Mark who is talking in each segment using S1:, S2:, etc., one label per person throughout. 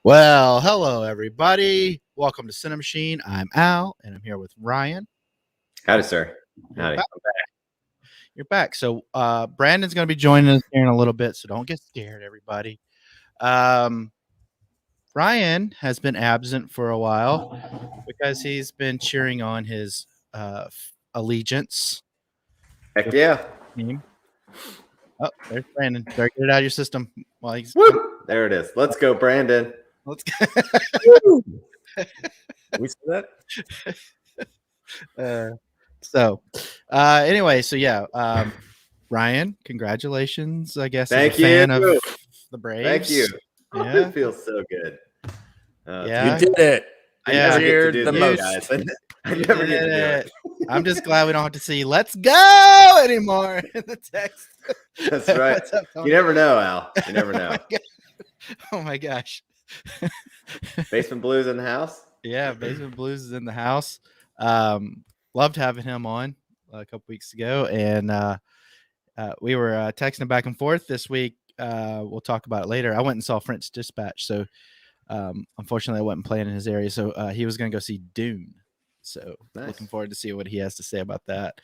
S1: Well, hello everybody. Welcome to CiNEMACHiNE. I'm Al, and I'm here with Ryan.
S2: Howdy, sir.
S1: You're
S2: Howdy.
S1: back. You're back. So Brandon's going to be joining us here in a little bit, so don't get scared, everybody. Ryan has been absent for a while because he's been cheering on his allegiance
S2: Heck yeah.
S1: team. Oh, there's Brandon. Better get it out of your system while he's.
S2: Woo! There it is. Let's go, Brandon.
S1: Let's
S2: Woo! We see that?
S1: Anyway, so yeah, Ryan, congratulations, I guess.
S2: Thank
S1: as a fan
S2: you.
S1: of the Braves.
S2: Thank you.
S1: Yeah.
S2: It feels so good.
S1: Yeah.
S3: You did it.
S2: I
S1: Yeah.
S2: never get to
S3: Cheered
S2: do
S3: the
S2: this,
S3: most.
S2: guys. I never get to do it.
S1: I'm just glad we don't have to see "Let's go" anymore in the text.
S2: That's right.
S1: What's up, Tony?
S2: You never know, Al. You never know.
S1: Oh my gosh.
S2: Basement Blues in the house?
S1: Yeah, Basement Blues is in the house. Loved having him on a couple weeks ago, and we were texting back and forth this week. We'll talk about it later. I went and saw French Dispatch, so unfortunately I wasn't playing in his area, so he was going to go see Dune. So
S2: Nice.
S1: looking forward to see what he has to say about that.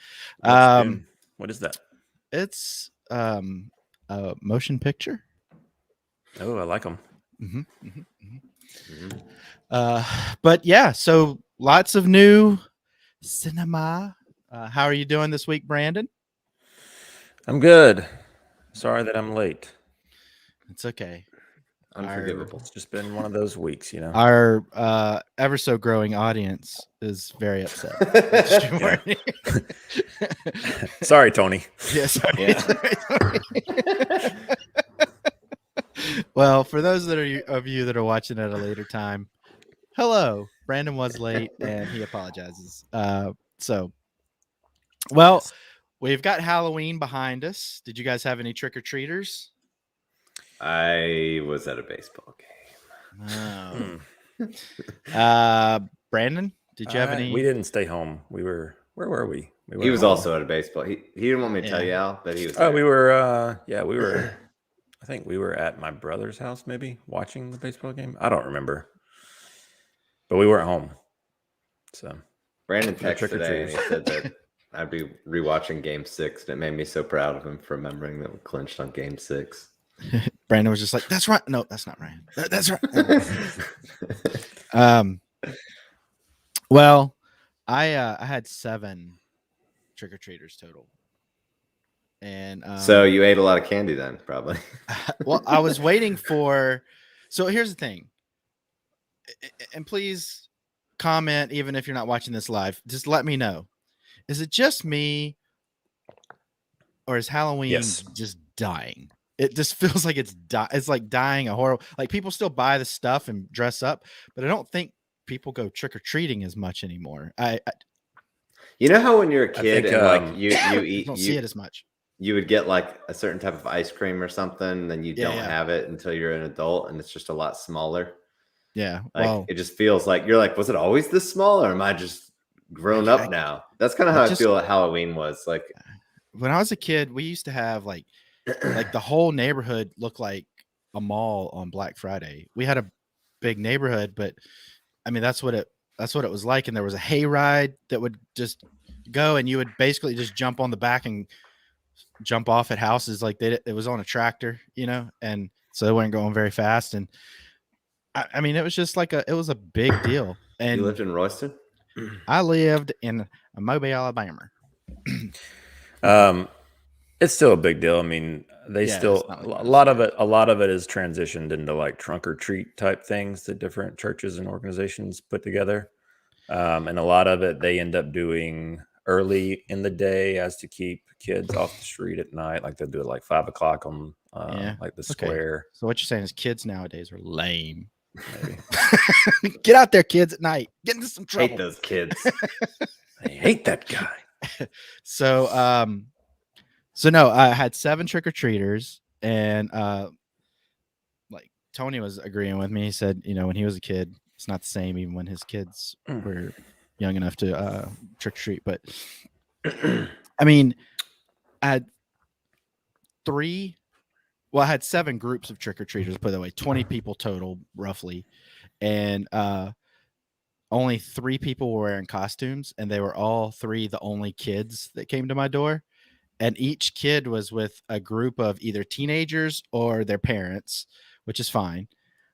S3: What is that?
S1: It's a motion picture.
S3: Oh, I like them.
S1: But yeah, so lots of new cinema. How are you doing this week, Brandon?
S3: I'm good. Sorry that I'm late.
S1: It's okay.
S2: Unforgivable.
S3: It's just been one of those weeks,
S1: Our ever so growing audience is very upset.
S3: Sorry, Tony.
S1: Yeah, sorry.
S2: Yeah.
S1: Sorry. Well, for those of you that are watching at a later time, hello. Brandon was late and he apologizes. We've got Halloween behind us. Did you guys have any trick-or-treaters?
S2: I was at a baseball game.
S1: Brandon, did you have any?
S3: We didn't stay home. Where were we?
S2: He was also at a baseball. He didn't want me to tell you, Al, but he was.
S3: Oh, we were. We were. I think we were at my brother's house, maybe watching the baseball game. I don't remember, but we weren't home. So
S2: Brandon texted today and he said that I'd be rewatching Game 6, and it made me so proud of him for remembering that we clinched on Game 6.
S1: Brandon was just like, "That's right." No, that's not Ryan. That's right. Well, I had 7 trick-or-treaters total. And
S2: so you ate a lot of candy then, probably.
S1: Well, I was waiting for. So here's the thing, and please comment even if you're not watching this live. Just let me know. Is it just me, or is Halloween just dying? It just feels like it's like dying a horrible. Like people still buy the stuff and dress up, but I don't think people go trick or treating as much anymore.
S2: You know how when you're a kid
S3: think,
S2: and like you eat,
S1: don't see it as much.
S2: You would get like a certain type of ice cream or something, then you don't have it until you're an adult, and it's just a lot smaller.
S1: Yeah,
S2: like it just feels like you're like, was it always this small, or am I just grown up now? That's kind of how I feel like Halloween was. Like
S1: when I was a kid, we used to have like the whole neighborhood looked like a mall on Black Friday. We had a big neighborhood, but I mean that's what it was like. And there was a hayride that would just go, and you would basically just jump on the back and jump off at houses like it was on a tractor, and so they weren't going very fast. And I mean, it was just like it was a big deal. And
S2: you lived in Royston?
S1: I lived in Mobile, Alabama.
S3: It's still a big deal. I mean, a lot of it is transitioned into like trunk or treat type things that different churches and organizations put together. And a lot of it they end up doing early in the day as to keep kids off the street at night. Like they'll do it like 5 o'clock on like the square.
S1: So what you're saying is kids nowadays are lame.
S3: Maybe.
S1: Get out there, kids, at night. Get into some trouble.
S2: Hate those kids.
S3: I hate that guy.
S1: So no, I had 7 trick-or-treaters, and like Tony was agreeing with me. He said, when he was a kid, it's not the same even when his kids were young enough to trick-or-treat. But I mean, I had 3 Well, I had 7 groups of trick-or-treaters, put it that way, 20 people total, roughly. And only 3 people were wearing costumes, and they were all 3 the only kids that came to my door. And each kid was with a group of either teenagers or their parents, which is fine.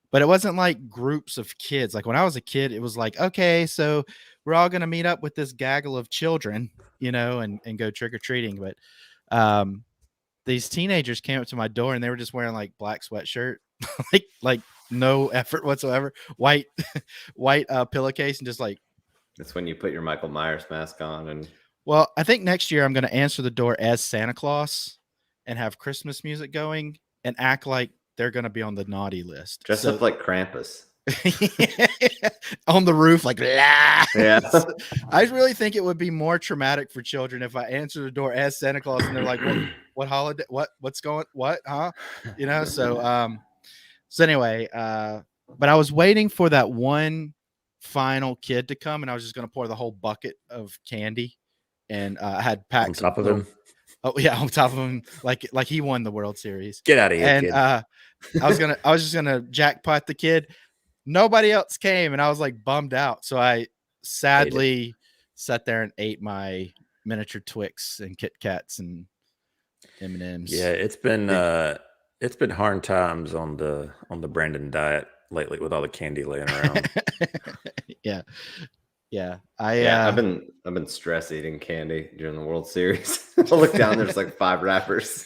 S1: But it wasn't like groups of kids. Like when I was a kid, it was like, okay, so we're all going to meet up with this gaggle of children, and go trick-or-treating. But these teenagers came up to my door and they were just wearing like black sweatshirt, like no effort whatsoever, white pillowcase, and just like.
S2: That's when you put your Michael Myers mask on. And
S1: well, I think next year I'm going to answer the door as Santa Claus and have Christmas music going and act like they're going to be on the naughty list.
S2: Dress up like Krampus.
S1: On the roof, like,
S2: yeah.
S1: I really think it would be more traumatic for children if I answer the door as Santa Claus and they're like, what holiday, what's going, what, huh? So anyway, but I was waiting for that one final kid to come, and I was just going to pour the whole bucket of candy, and I had packed
S3: on top of him.
S1: Oh yeah, on top of him, like he won the World Series.
S3: Get out of here,
S1: and
S3: kid.
S1: I was just gonna jackpot the kid. Nobody else came, and I was like bummed out. So I sadly sat there and ate my miniature Twix and Kit Kats and M&Ms.
S3: Yeah, it's been hard times on the Brandon diet lately with all the candy laying around.
S1: Yeah.
S2: I've been stress eating candy during the World Series. I look down, there's like 5 wrappers.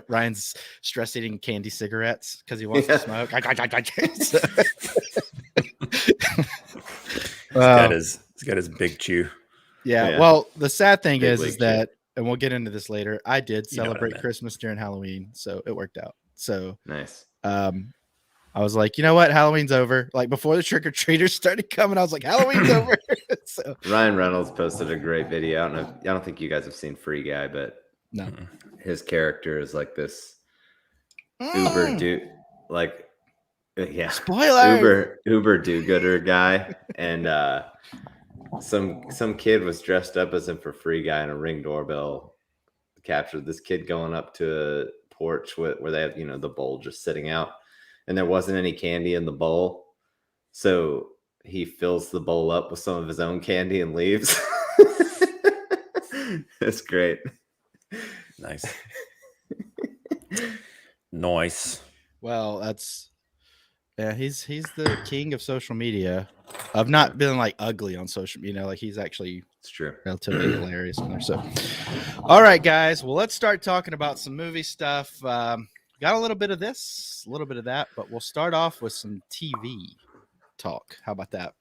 S1: Ryan's stress eating candy cigarettes because he wants to smoke.
S3: He's got his big chew.
S1: Yeah. Well, the sad thing is that, and we'll get into this later, I did celebrate Christmas during Halloween, so it worked out. So
S2: nice.
S1: I was like, you know what? Halloween's over. Like before the trick-or-treaters started coming, I was like, Halloween's over. So
S2: Ryan Reynolds posted a great video. I don't think you guys have seen Free Guy, but
S1: no,
S2: his character is like this uber dude, like
S1: spoiler,
S2: uber do-gooder guy, and some kid was dressed up as him for Free Guy, and a Ring doorbell captured this kid going up to a porch where they have the bowl just sitting out. And there wasn't any candy in the bowl. So he fills the bowl up with some of his own candy and leaves. That's great.
S3: Nice. Nice.
S1: Well, he's the king of social media. I've not been like ugly on social media. Like he's actually,
S2: it's true,
S1: relatively hilarious on there. So, all right, guys. Well, let's start talking about some movie stuff. Got a little bit of this, a little bit of that, but we'll start off with some TV talk. How about that?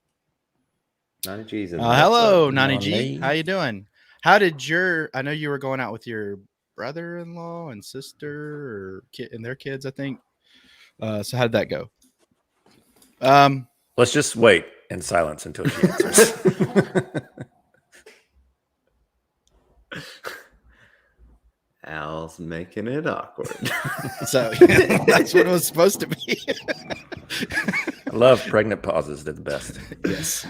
S2: Nani G's.
S1: Hello, Nani G. How you doing? How did I know you were going out with your brother-in-law and sister or kid and their kids, I think. So how did that go?
S3: Let's just wait in silence until she answers.
S2: Al's making it awkward.
S1: So that's what it was supposed to be.
S3: I love pregnant pauses. They're the best.
S1: Yes.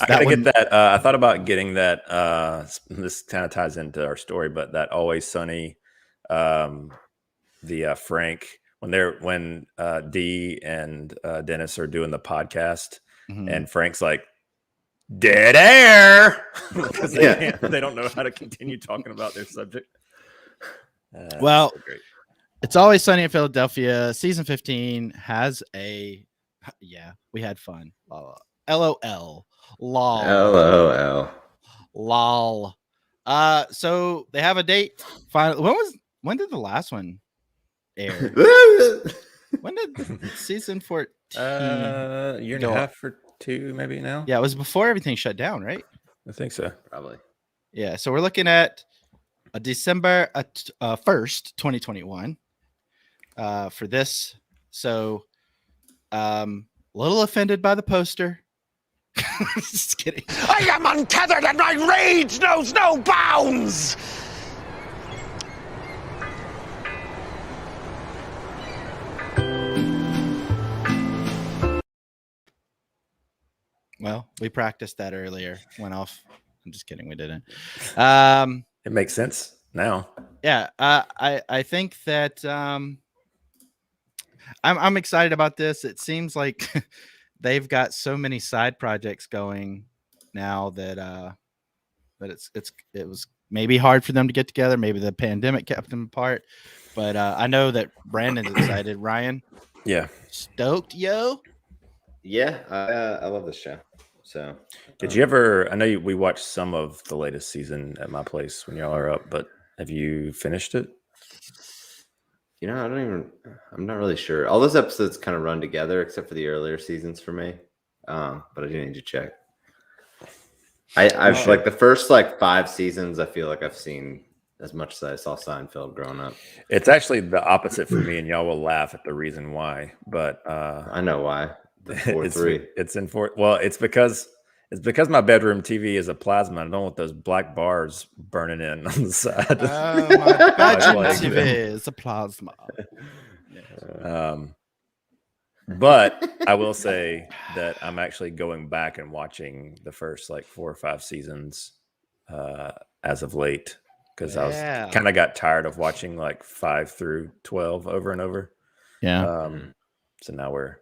S3: I gotta get that. I thought about getting that. This kind of ties into our story, but that Always Sunny, the Frank, when Dee and Dennis are doing the podcast, and Frank's like, dead air, because they don't know how to continue talking about their subject.
S1: Well, It's Always Sunny in Philadelphia. Season 15 has we had fun. LOL.
S2: LOL.
S1: Lol. So they have a date. Finally, when did the last one air? When did season 14?
S3: Year and a half or 2, maybe now.
S1: Yeah, it was before everything shut down, right?
S3: I think so.
S2: Probably.
S1: Yeah. So we're looking at December 1st, 2021. For this. So a little offended by the poster. Just kidding.
S4: I am untethered and my rage knows no bounds.
S1: Well, we practiced that earlier. Went off. I'm just kidding. We didn't.
S3: It makes sense now.
S1: Yeah, I think that I'm excited about this. It seems like they've got so many side projects going now that it was maybe hard for them to get together. Maybe the pandemic kept them apart. But I know that Brandon's excited. Ryan,
S3: Yeah.
S1: stoked, yo.
S2: Yeah, I love this show. So,
S3: did you ever? I know we watched some of the latest season at my place when y'all are up, but have you finished it?
S2: You know, I'm not really sure. All those episodes kind of run together except for the earlier seasons for me. But I do need to check. I've like the first like 5 seasons, I feel like I've seen as much as I saw Seinfeld growing up.
S3: It's actually the opposite for me, and y'all will laugh at the reason why, but
S2: I know why.
S3: It's in 4. Well, it's because my bedroom TV is a plasma. I don't want those black bars burning in on the side.
S1: My bedroom TV is a plasma.
S3: But I will say that I'm actually going back and watching the first like 4 or 5 seasons as of late, because I was kind of got tired of watching like 5 through 12 over and over.
S1: Yeah.
S3: So now we're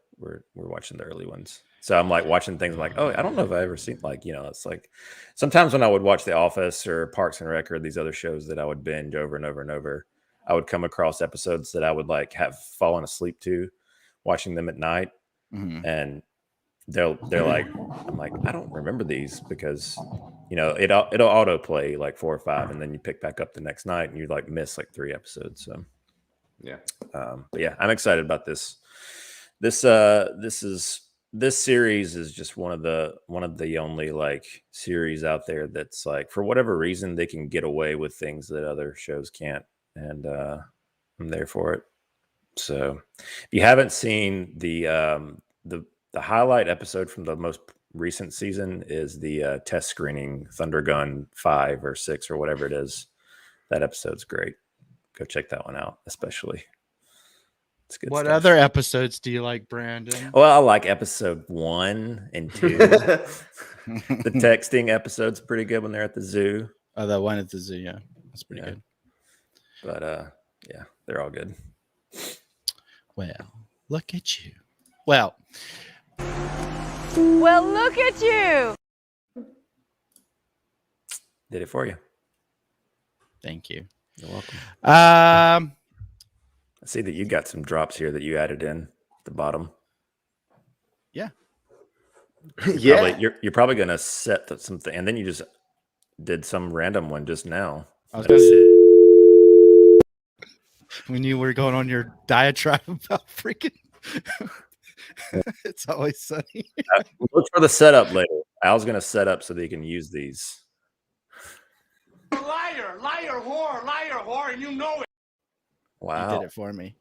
S3: watching the early ones. So I'm like watching things like, oh, I don't know if I ever seen, like, you know, it's like sometimes when I would watch The Office or Parks and Rec or these other shows that I would binge over and over and over, I would come across episodes that I would like have fallen asleep to watching them at night. And they're like, I'm like, I don't remember these, because, you know, it'll autoplay like 4 or 5, and then you pick back up the next night and you like miss like 3 episodes. So
S2: yeah.
S3: But yeah, I'm excited about this. This series is just one of the only like series out there that's like, for whatever reason, they can get away with things that other shows can't, and I'm there for it. So if you haven't seen the highlight episode from the most recent season is the test screening, Thunder Gun 5 or 6 or whatever it is. That episode's great. Go check that one out, especially. It's good
S1: What
S3: stuff.
S1: other episodes do you like, Brandon?
S3: Well, I like episode 1 and 2. The texting episode's pretty good when they're at the zoo.
S1: Oh, the one at the zoo, yeah. That's pretty good.
S3: But yeah, they're all good.
S1: Well, look at you. Well,
S5: look at you.
S3: Did it for you.
S1: Thank you.
S3: You're welcome.
S1: I
S3: see that you got some drops here that you added in at the bottom.
S1: Yeah.
S3: You're probably going to set something, and then you just did some random one just now.
S1: When you were going on your diatribe about freaking It's Always Sunny.
S3: Look for the setup later. Al's going to set up so that he can use these.
S4: Liar, whore, and you know it.
S3: Wow.
S1: You did it for me.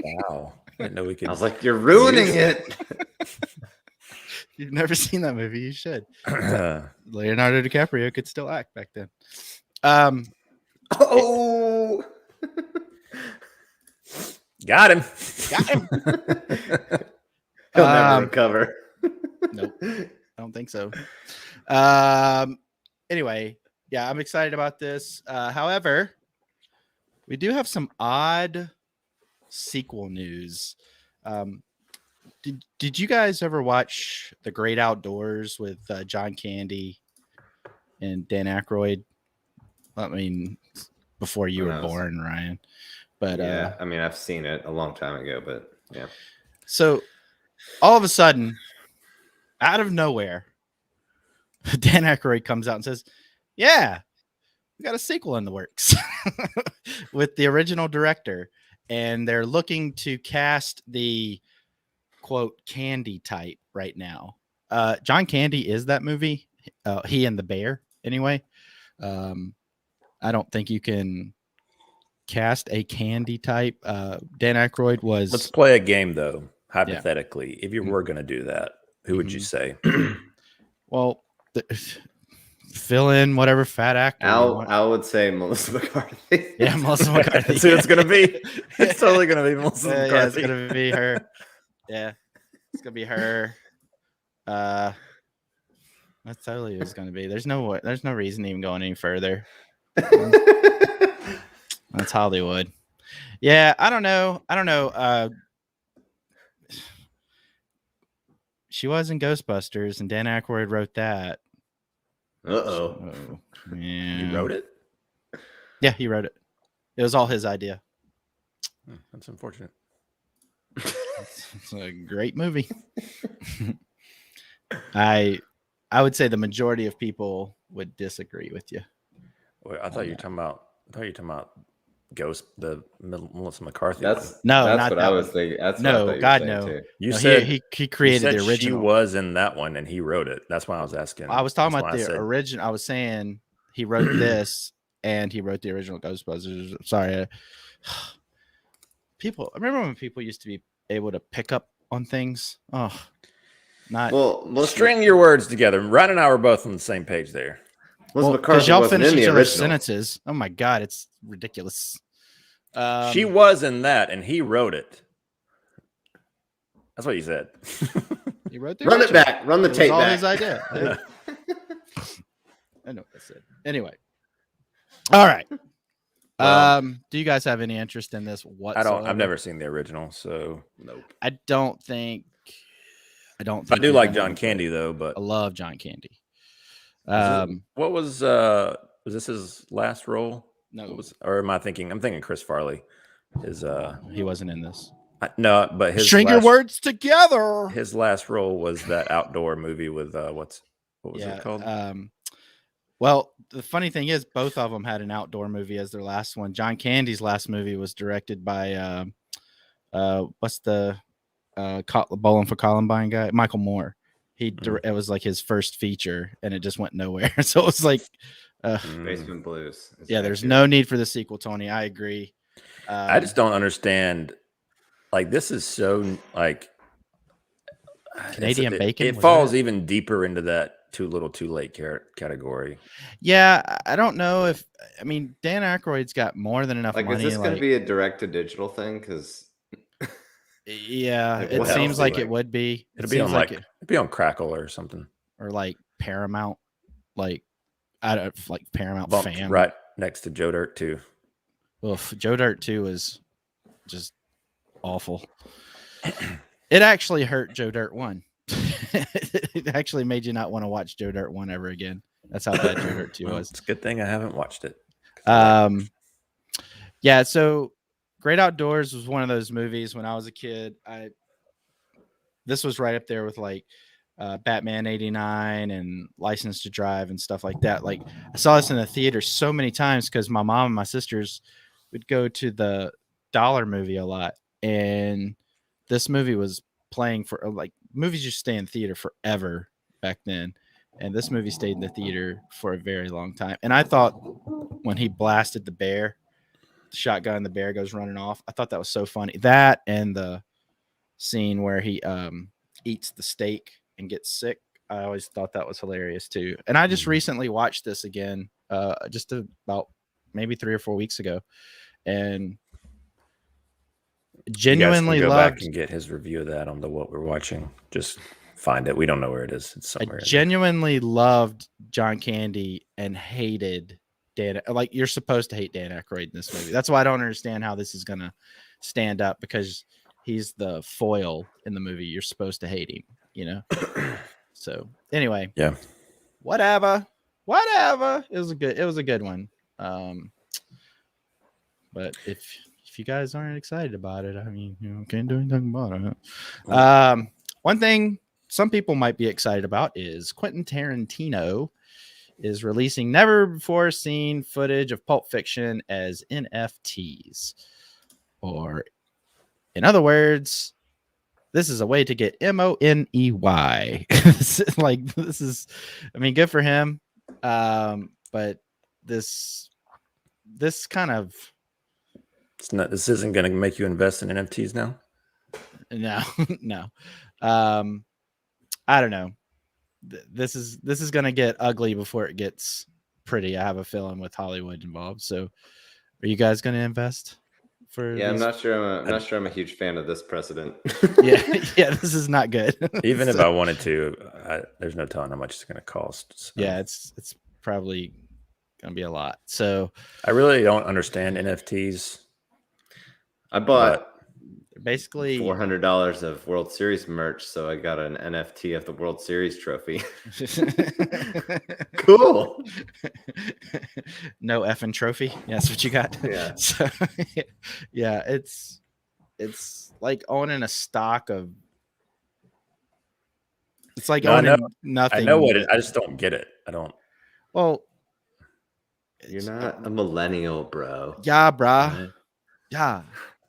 S3: Wow. I didn't know we could.
S2: I was like, you're ruining it.
S1: You've never seen that movie. You should. Leonardo DiCaprio could still act back then.
S2: Oh.
S3: Got him.
S2: He'll never recover.
S1: Nope. I don't think so. Anyway, yeah, I'm excited about this. However, we do have some odd sequel news. Did you guys ever watch The Great Outdoors with John Candy and Dan Aykroyd? I mean, before you were born, Ryan. But
S2: yeah, I mean, I've seen it a long time ago, but yeah.
S1: So all of a sudden, out of nowhere, Dan Aykroyd comes out and says, yeah, we got a sequel in the works with the original director. And they're looking to cast the, quote, Candy type right now. John Candy is that movie. He and the Bear, anyway. I don't think you can cast a Candy type. Dan Aykroyd was...
S3: Let's play a game, though, hypothetically. Yeah. If you were going to do that, who would you say?
S1: Well... fill in whatever fat actor.
S2: I would say Melissa McCarthy.
S1: Yeah, Melissa McCarthy.
S3: That's who it's gonna be. It's totally gonna be Melissa McCarthy.
S1: Yeah, it's gonna be her. Yeah, it's gonna be her. That's totally who it's gonna be. There's no reason to even going any further. That's Hollywood. Yeah, I don't know. She was in Ghostbusters, and Dan Aykroyd wrote that.
S2: Uh-oh.
S1: So, yeah.
S3: He wrote it?
S1: Yeah, he wrote it. It was all his idea.
S3: That's unfortunate.
S1: It's a great movie. I would say the majority of people would disagree with you.
S3: Wait, I thought you were talking about Ghost, the Melissa McCarthy.
S2: That's
S1: not
S2: what
S1: that
S2: I was
S1: one.
S2: thinking. That's
S1: No,
S2: what I thought
S1: God,
S2: you were
S1: no.
S2: saying, too.
S3: You
S1: No,
S3: said
S1: he created
S3: you said
S1: the original.
S3: She was in that one, and he wrote it. That's why I was asking.
S1: I was talking
S3: That's
S1: about
S3: why
S1: the original. I was saying he wrote this, and he wrote the original Ghostbusters. Sorry, people. I remember when people used to be able to pick up on things. Oh, not
S2: Well,
S3: string your words together. Ryan and I were both on the same page there.
S2: McCarthy
S1: y'all
S2: wasn't
S1: finish
S2: in
S1: each
S2: the
S1: other's
S2: original.
S1: sentences. Oh my God, it's ridiculous.
S3: She was in that, and he wrote it. That's what you said.
S1: He wrote the
S2: Run it
S1: original.
S2: back. Run the
S1: It
S2: tape
S1: was all
S2: back.
S1: his idea. I know what I said. Anyway, all right. Do you guys have any interest in this whatsoever?
S3: I've never seen the original, so
S2: Nope.
S1: I don't think.
S3: I do like John Candy though, but
S1: I love John Candy.
S3: What was this his last role?
S1: No,
S3: or am I thinking? I'm thinking Chris Farley.
S1: He wasn't in this.
S3: No, but his
S1: String your words together.
S3: His last role was that outdoor movie with what was it called?
S1: Well, the funny thing is, both of them had an outdoor movie as their last one. John Candy's last movie was directed by what's the Bowling for Columbine guy, Michael Moore. It was like his first feature, and it just went nowhere. So it was like
S2: Basement Blues.
S1: Yeah, there's no need for the sequel, Tony. I agree.
S3: I just don't understand. Like, this is so like
S1: Canadian bacon.
S3: It falls even deeper into that too little, too late category.
S1: Yeah, I don't know if Dan Aykroyd's got more than enough money.
S2: Is this going to be a direct to digital thing? Because
S1: yeah, it seems like it would be.
S3: It'd be on it'd be on Crackle or something,
S1: or like Paramount, like Paramount Fam,
S3: right next to Joe Dirt 2.
S1: Oof, Joe Dirt 2 is just awful. It actually hurt Joe Dirt 1. It actually made you not want to watch Joe Dirt 1 ever again. That's how bad Joe Dirt 2 was.
S3: It's a good thing I haven't watched it.
S1: Yeah, so Great Outdoors was one of those movies when I was a kid. This was right up there with like Batman 89 and License to Drive and stuff like that. Like, I saw this in the theater so many times because my mom and my sisters would go to the Dollar movie a lot, and this movie was playing for like movies used to stay in theater forever back then, and this movie stayed in the theater for a very long time. And I thought when he blasted the bear, the shotgun, the bear goes running off, I thought that was so funny. That and the scene where he eats the steak and gets sick, I always thought that was hilarious too. And I just recently watched this again just about maybe 3 or 4 weeks ago, and genuinely
S3: go
S1: loved
S3: back and get his review of that on what we're watching. Just find it. We don't know where it is. It's somewhere.
S1: I genuinely loved John Candy and hated Dan. Like, you're supposed to hate Dan Aykroyd in this movie. That's why I don't understand how this is gonna stand up, because he's the foil in the movie. You're supposed to hate him, you know. So anyway,
S3: yeah,
S1: whatever. It was a good one. But if you guys aren't excited about it, can't do anything about it. One thing some people might be excited about is Quentin Tarantino is releasing never before seen footage of Pulp Fiction as NFTs, or in other words, this is a way to get money. Like, this is, good for him. But this kind of,
S3: this isn't going to make you invest in NFTs now.
S1: No. I don't know. This is going to get ugly before it gets pretty. I have a feeling, with Hollywood involved. So, are you guys going to invest?
S2: I'm not sure. I'm not sure. I'm a huge fan of this precedent.
S1: yeah, this is not good.
S3: Even if I wanted to, there's no telling how much it's going to cost. So.
S1: Yeah, it's probably gonna be a lot. So
S3: I really don't understand NFTs.
S2: I bought
S1: basically
S2: $400 of World Series merch, so I got an NFT of the World Series trophy. Cool.
S1: No effing trophy. Yeah, that's what you got.
S2: Yeah.
S1: So yeah, it's like owning a stock of. It's like owning nothing.
S3: I know what it. I just don't get it. I don't.
S1: Well,
S2: you're not a millennial, bro.
S1: Yeah, brah.
S2: Right?
S1: Yeah.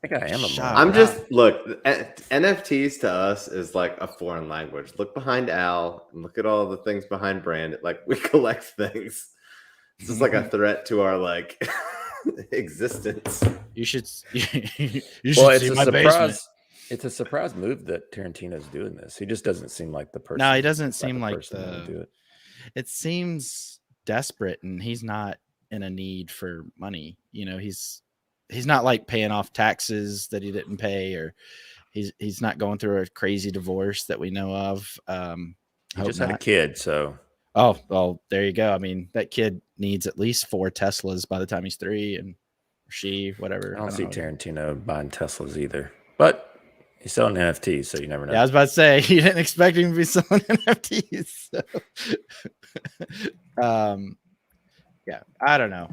S3: I think I am a millennial.
S2: I'm just NFTs to us is like a foreign language. Look behind Al and look at all the things behind Brand. Like we collect things. This is like a threat to our like existence.
S1: You should
S3: well, it's
S1: see
S3: a
S1: my
S3: surprise.
S1: basement.
S3: It's a surprise move that Tarantino's doing this. He just doesn't seem like the person.
S1: No, he doesn't seem like
S3: the. Do it.
S1: It seems desperate, and he's not in a need for money. You know, he's not like paying off taxes that he didn't pay, or he's not going through a crazy divorce that we know of.
S3: He just had a kid, so.
S1: Oh, well, there you go. I mean, that kid needs at least 4 Teslas by the time he's 3, and she, whatever.
S3: I don't see Tarantino buying Teslas either, but he's selling NFTs, so you never know.
S1: Yeah, I was about to say, you didn't expect him to be selling NFTs. So. Yeah, I don't know.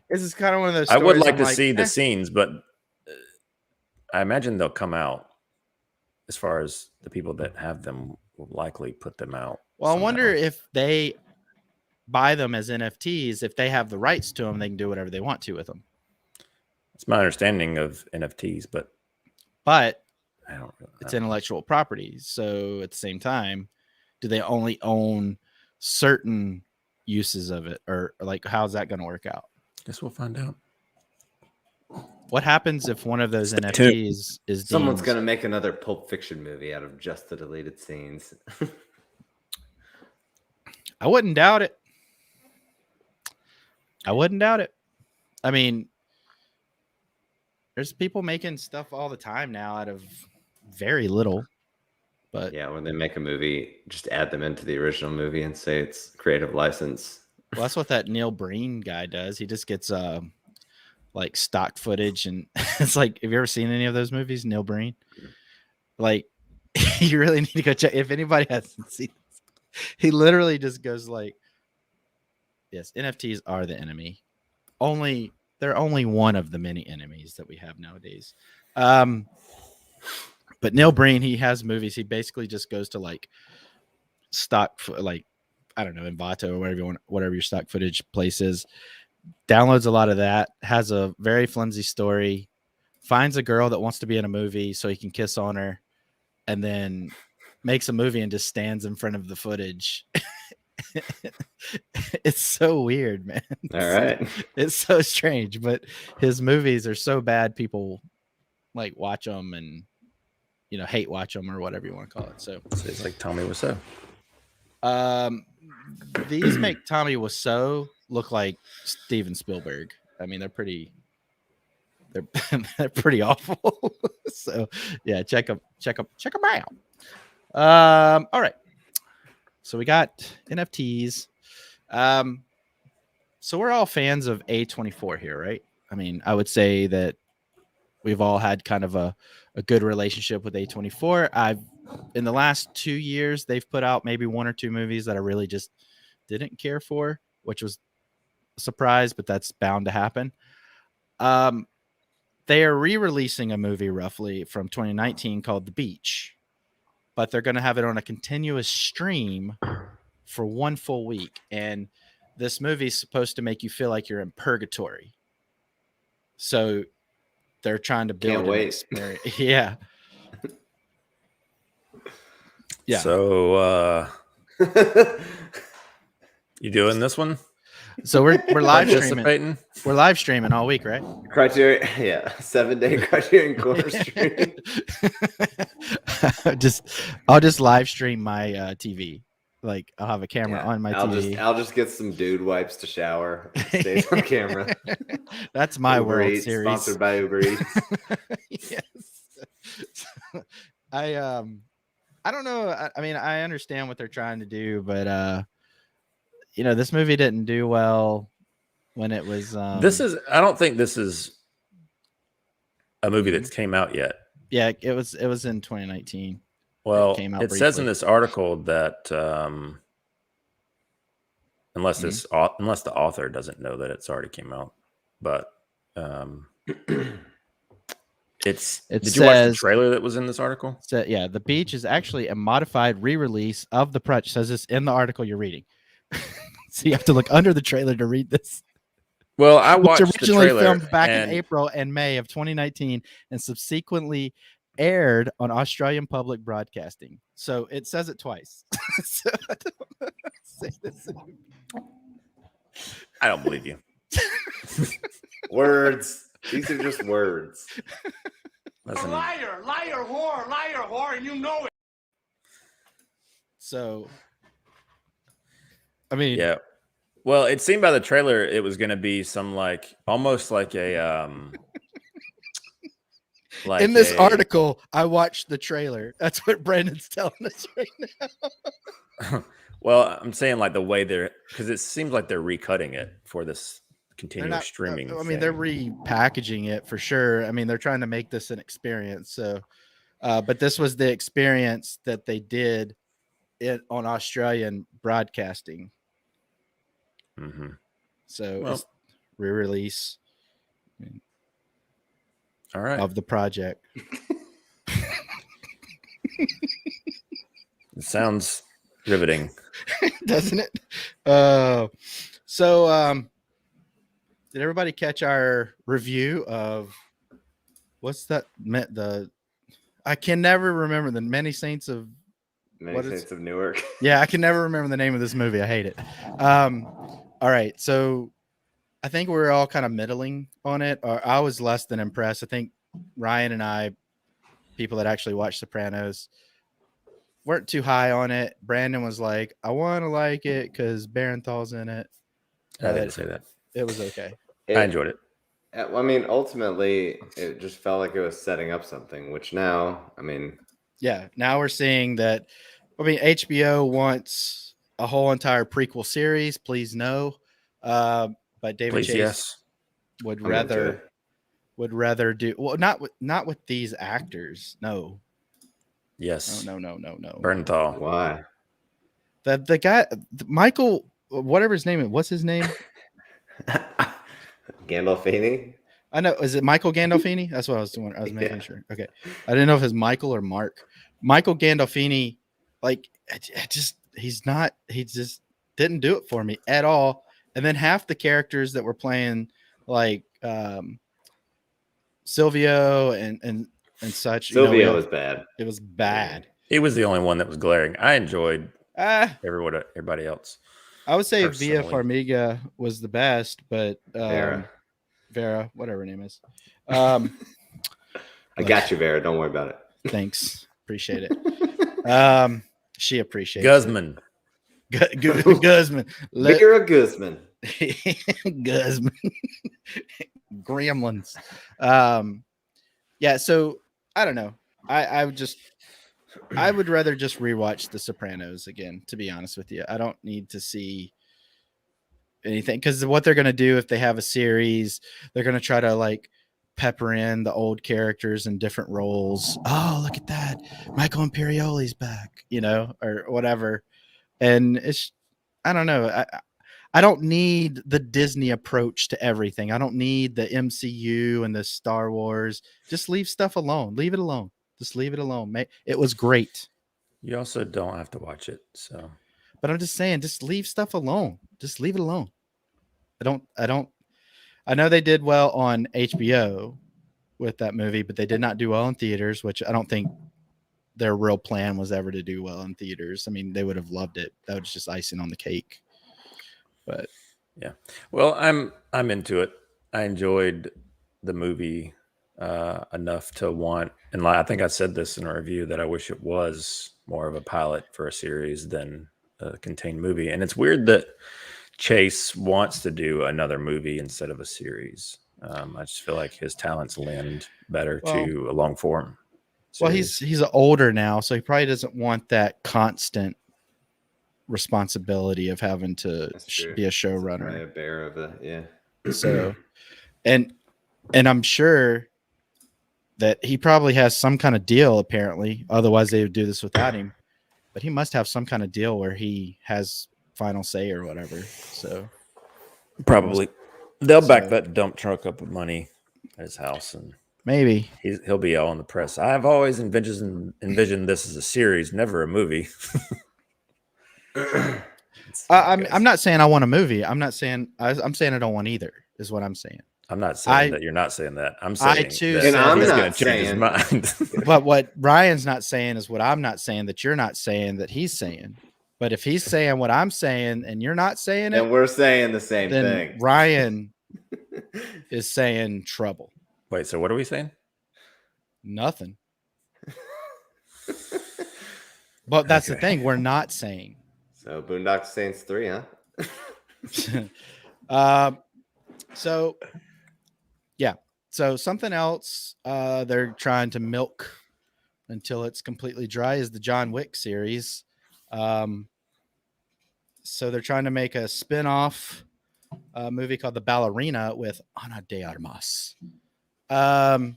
S1: This is kind of one of those.
S3: I would like to see the scenes, but I imagine they'll come out. As far as the people that have them will likely put them out.
S1: Well, somehow. I wonder if they buy them as NFTs. If they have the rights to them, they can do whatever they want to with them.
S3: It's my understanding of NFTs, but
S1: I don't. It's intellectual property. So at the same time, do they only own certain uses of it, or like how's that going to work out?
S3: Guess we'll find out.
S1: What happens if one of those NFTs is
S2: someone's going to make another Pulp Fiction movie out of just the deleted scenes?
S1: I wouldn't doubt it. I mean, there's people making stuff all the time now out of very little. But
S2: yeah, when they make a movie, just add them into the original movie and say it's creative license.
S1: Well, that's what that Neil Breen guy does. He just gets like stock footage, and it's like, have you ever seen any of those movies, Neil Breen? Like, you really need to go check. If anybody hasn't seen this, he literally just goes like, yes, NFTs are the enemy. They're only one of the many enemies that we have nowadays. But Neil Breen, he has movies. He basically just goes to like stock, like, I don't know, Envato or whatever your stock footage place is. Downloads a lot of that, has a very flimsy story, finds a girl that wants to be in a movie so he can kiss on her, and then makes a movie and just stands in front of the footage. It's so weird, man.
S2: All right.
S1: It's so strange, but his movies are so bad people like watch them and, you know, hate watch them or whatever you want to call it. So
S3: it's like Tommy Wiseau.
S1: These make Tommy Wiseau look like Steven Spielberg. I mean, they're pretty awful. So yeah, check them out. All right. So we got NFTs. So we're all fans of A24 here, right? I mean, I would say that we've all had kind of a good relationship with A24. In the last 2 years, they've put out maybe 1 or 2 movies that I really just didn't care for, which was a surprise, but that's bound to happen. They are re-releasing a movie roughly from 2019 called The Beach, but they're going to have it on a continuous stream for 1 full week. And this movie is supposed to make you feel like you're in purgatory. So they're trying to build an experience. Yeah. Yeah.
S3: So you doing this one?
S1: So we're live streaming. We're live streaming all week, right?
S2: Criterion, yeah, 7-day Criterion Corner stream.
S1: I'll just live stream my TV. Like, I'll have a camera on my TV.
S2: I'll just get some dude wipes to shower. Stays on camera.
S1: That's my
S2: Uber
S1: World
S2: Eats,
S1: Series.
S2: Sponsored by Uber Eats.
S1: Yes. I don't know. I mean, I understand what they're trying to do, but this movie didn't do well when it was.
S3: I don't think this is a movie that came out yet.
S1: Yeah, it was in 2019.
S3: Well, it says in this article that unless the author doesn't know that it's already came out, but did you watch the trailer that was in this article?
S1: Yeah, The Beach is actually a modified re-release of the project. Says this in the article you're reading. So you have to look under the trailer to read this.
S3: Well, I watched
S1: originally
S3: the trailer
S1: filmed back in April and May of 2019 and subsequently aired on Australian public broadcasting. So it says it twice. So I don't say this.
S3: I don't believe you.
S2: Words. These are just words.
S4: Listen. Liar, whore, and you know it.
S1: So, I mean,
S3: yeah. Well, it seemed by the trailer it was going to be some almost like a
S1: in this article, I watched the trailer. That's what Brandon's telling us right now.
S3: Well, I'm saying the way because it seems like they're recutting it for this continuous streaming.
S1: I mean, they're repackaging it for sure. I mean, they're trying to make this an experience. So, but this was the experience that they did on Australian broadcasting.
S3: Mm-hmm.
S1: So it's re-release.
S3: All right.
S1: Of the project.
S3: It sounds riveting,
S1: doesn't it? Did everybody catch our review of what's that? I can never remember the Many Saints of
S2: Newark.
S1: Yeah, I can never remember the name of this movie. I hate it. All right, so I think we're all kind of middling on it. Or I was less than impressed. I think Ryan and I, people that actually watch Sopranos, weren't too high on it. Brandon was like, I want to like it because Barenthal's in it.
S3: I didn't say that.
S1: It was okay.
S3: I enjoyed it.
S2: I mean, ultimately, it just felt like it was setting up something, which now, I mean.
S1: Yeah, now we're seeing that. I mean, HBO wants a whole entire prequel series. Please no. But David Chase would rather do not with these actors. No.
S3: Yes.
S1: No.
S2: Bernthal. Why?
S1: The guy, Michael, whatever his name is. What's his name?
S2: Gandolfini.
S1: I know. Is it Michael Gandolfini? That's what I was doing. I was making sure. Okay. I didn't know if it's Michael or Mark. Michael Gandolfini, he just didn't do it for me at all. And then half the characters that were playing Silvio and such.
S2: Silvio was bad.
S1: It was bad.
S3: He was the only one that was glaring. I enjoyed everybody else.
S1: I would say Via Farmiga was the best, but Vera, whatever her name is.
S2: I got you, Vera. Don't worry about it.
S1: Thanks. Appreciate it. She appreciates
S3: Guzman.
S1: Guzman.
S2: Vera Guzman.
S1: Guzman. Gremlins. Yeah, so I don't know. I would rather just rewatch The Sopranos again, to be honest with you. I don't need to see anything because what they're going to do if they have a series, they're going to try to pepper in the old characters in different roles. Oh, look at that. Michael Imperioli's back, or whatever. And I don't know. I don't need the Disney approach to everything. I don't need the MCU and the Star Wars. Just leave stuff alone. Leave it alone. Just leave it alone. It was great.
S3: You also don't have to watch it. So,
S1: but I'm just saying, just leave stuff alone. Just leave it alone. I know they did well on HBO with that movie, but they did not do well in theaters, which I don't think their real plan was ever to do well in theaters. I mean, they would have loved it. That was just icing on the cake. But
S3: yeah, well, I'm into it. I enjoyed the movie enough to want, and I think I said this in a review, that I wish it was more of a pilot for a series than a contained movie. And it's weird that Chase wants to do another movie instead of a series. I just feel like his talents lend better to a long form series.
S1: Well, he's older now, so he probably doesn't want that constant responsibility of having to be a showrunner.
S2: Probably a bear of it, yeah.
S1: So, and I'm sure that he probably has some kind of deal. Apparently, otherwise they would do this without him. But he must have some kind of deal where he has final say or whatever. So
S3: probably they'll back that dump truck up with money at his house, and
S1: maybe
S3: he'll be all in the press. I've always envisioned this as a series, never a movie.
S1: I'm not saying I want a movie. I'm not saying I'm saying I don't want either. Is what I'm saying.
S3: I'm not saying that you're not saying that. I'm saying
S1: that
S2: I'm
S3: he's
S2: not
S3: going to change his mind.
S1: But what Ryan's not saying is what I'm not saying that you're not saying that he's saying. But if he's saying what I'm saying and you're not saying it,
S2: then we're saying the same thing.
S1: Ryan is saying trouble.
S3: Wait, so what are we saying?
S1: Nothing. But that's the thing we're not saying.
S2: So Boondock Saints 3, huh?
S1: So yeah. So something else they're trying to milk until it's completely dry is the John Wick series. So they're trying to make a spin-off movie called The Ballerina with Ana de Armas.
S2: Al's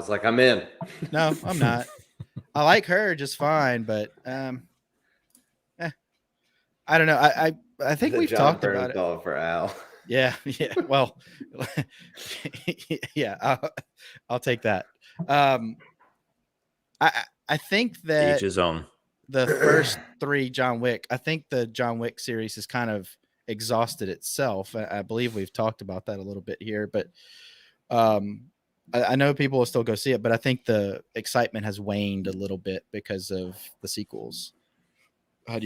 S2: like, I'm in.
S1: No, I'm not. I like her just fine, but I don't know. I think we've talked about it
S2: for Al.
S1: Yeah. Well, yeah. I'll take that. I think that
S3: each his own.
S1: The first 3 John Wick. I think the John Wick series has kind of exhausted itself. I believe we've talked about that a little bit here, but I know people will still go see it, but I think the excitement has waned a little bit because of the sequels. Do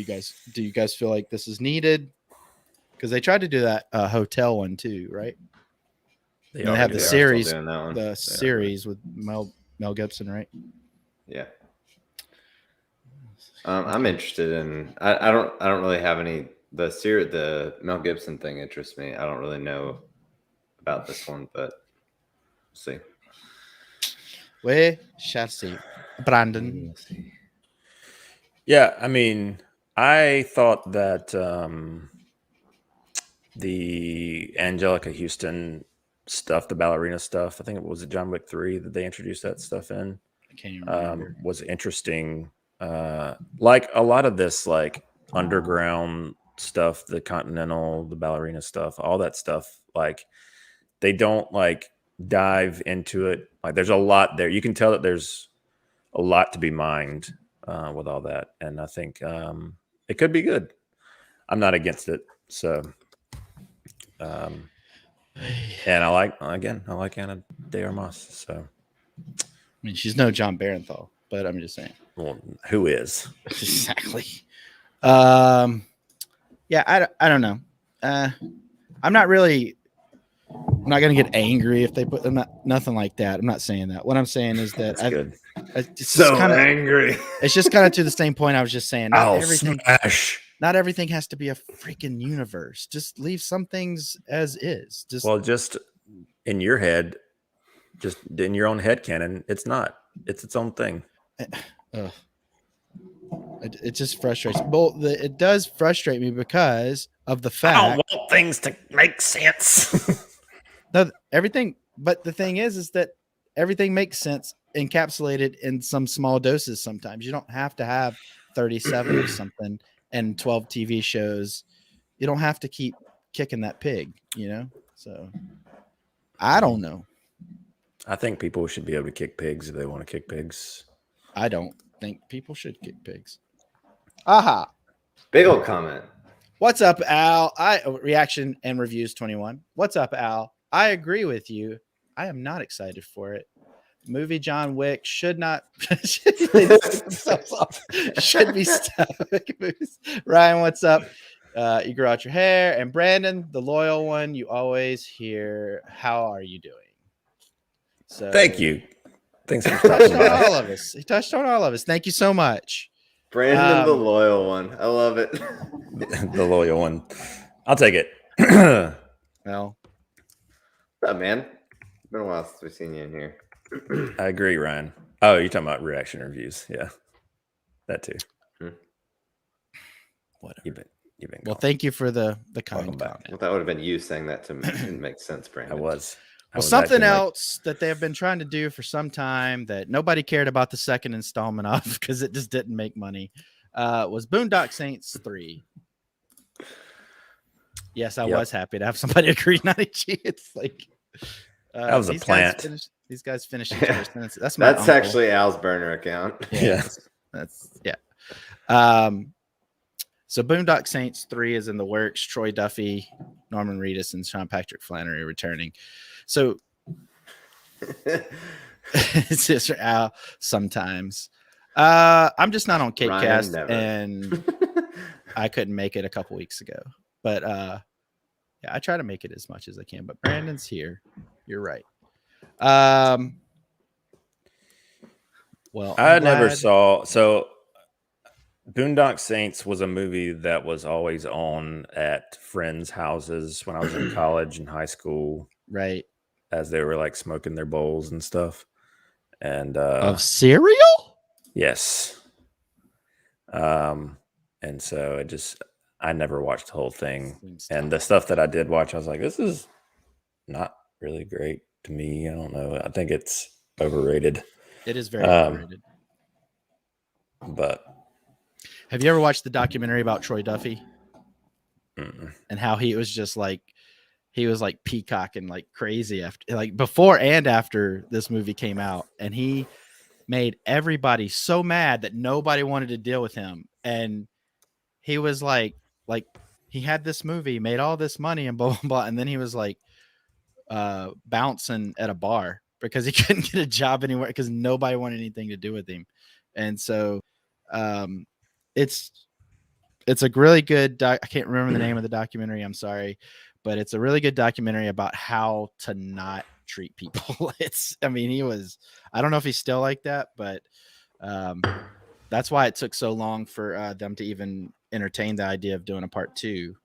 S1: you guys feel like this is needed? Because they tried to do that hotel one too, right? They have the series, with Mel Gibson, right?
S2: Yeah. I'm interested in. I don't really have any. The Mel Gibson thing interests me. I don't really know about this one, but we'll see.
S1: We shall see. Brandon.
S3: Yeah, I mean, I thought that the Angelica Houston stuff, the ballerina stuff, I think it was John Wick 3 that they introduced that stuff in.
S1: I can't even remember.
S3: Was interesting. Like a lot of this, like underground stuff, the Continental, the ballerina stuff, all that stuff. Like they don't like dive into it. Like there's a lot there. You can tell that there's a lot to be mined with all that, and I think it could be good. I'm not against it. So, and I like Ana de Armas. So,
S1: I mean, she's no John Barenthal, but I'm just saying.
S3: Well, who is
S1: exactly? Yeah, I don't know. I'm not going to get angry if they put nothing like that. I'm not saying that. What I'm saying is that
S2: it's so angry.
S1: It's just kind of to the same point I was just saying. Not everything has to be a freaking universe. Just leave some things as is.
S3: Just in your head, just in your own head canon, it's not. It's its own thing.
S1: It just frustrates me. Well, it does frustrate me because of the fact
S3: I don't want things to make sense.
S1: No, everything. But the thing is that everything makes sense encapsulated in some small doses. Sometimes you don't have to have 37 or something and 12 TV shows. You don't have to keep kicking that pig, So I don't know.
S3: I think people should be able to kick pigs if they want to kick pigs.
S1: I don't think people should kick pigs. Aha.
S2: Big old comment.
S1: What's up, Al? Reaction and reviews 21. What's up, Al? I agree with you. I am not excited for it. Movie John Wick should be stuck. Ryan, what's up? You grow out your hair. And Brandon, the loyal one, you always hear, how are you doing? So
S3: thank you. Thanks for
S1: touching on all of us. He touched on all of us. Thank you so much.
S2: Brandon, the loyal one. I love it.
S3: The loyal one. I'll take it.
S1: Well,
S2: what's up, man? It's been a while since we've seen you in here.
S3: I agree, Ryan. Oh, you're talking about reaction reviews. Yeah. That too. Whatever. You've been
S1: well. Thank you for the kind
S3: Welcome back.
S1: comment.
S2: Well, that would have been you saying that to me. It didn't make sense, Brandon.
S3: I was.
S1: Well, something else that they have been trying to do for some time that nobody cared about the second installment of because it just didn't make money was Boondock Saints 3. Yes, I was happy to have somebody agree. Not it's like
S3: that was a plant.
S1: These guys finish each other's sentences. That's
S2: actually Al's burner account.
S1: Yeah. So Boondock Saints 3 is in the works. Troy Duffy, Norman Reedus, and Sean Patrick Flannery returning. So it's just Al sometimes. I'm just not on CapeCast, and I couldn't make it a couple weeks ago. But I try to make it as much as I can. But Brandon's here. You're right. Well,
S3: I never saw. So Boondock Saints was a movie that was always on at friends' houses when I was in college and high school.
S1: Right.
S3: As they were like smoking their bowls and stuff. And
S1: of cereal?
S3: Yes. And so I never watched the whole thing. And the stuff that I did watch, I was like, this is not really great to me. I don't know. I think it's overrated.
S1: It is very overrated.
S3: But
S1: have you ever watched the documentary about Troy Duffy? And how he was just like, he was like peacocking like crazy after, like before and after this movie came out, and he made everybody so mad that nobody wanted to deal with him. And he was like he had this movie, made all this money and blah, blah, blah. And then he was like bouncing at a bar because he couldn't get a job anywhere because nobody wanted anything to do with him. And so it's a really good I can't remember the name of the documentary. I'm sorry. But it's a really good documentary about how to not treat people. I don't know if he's still like that, but that's why it took so long for them to even entertain the idea of doing a part 2.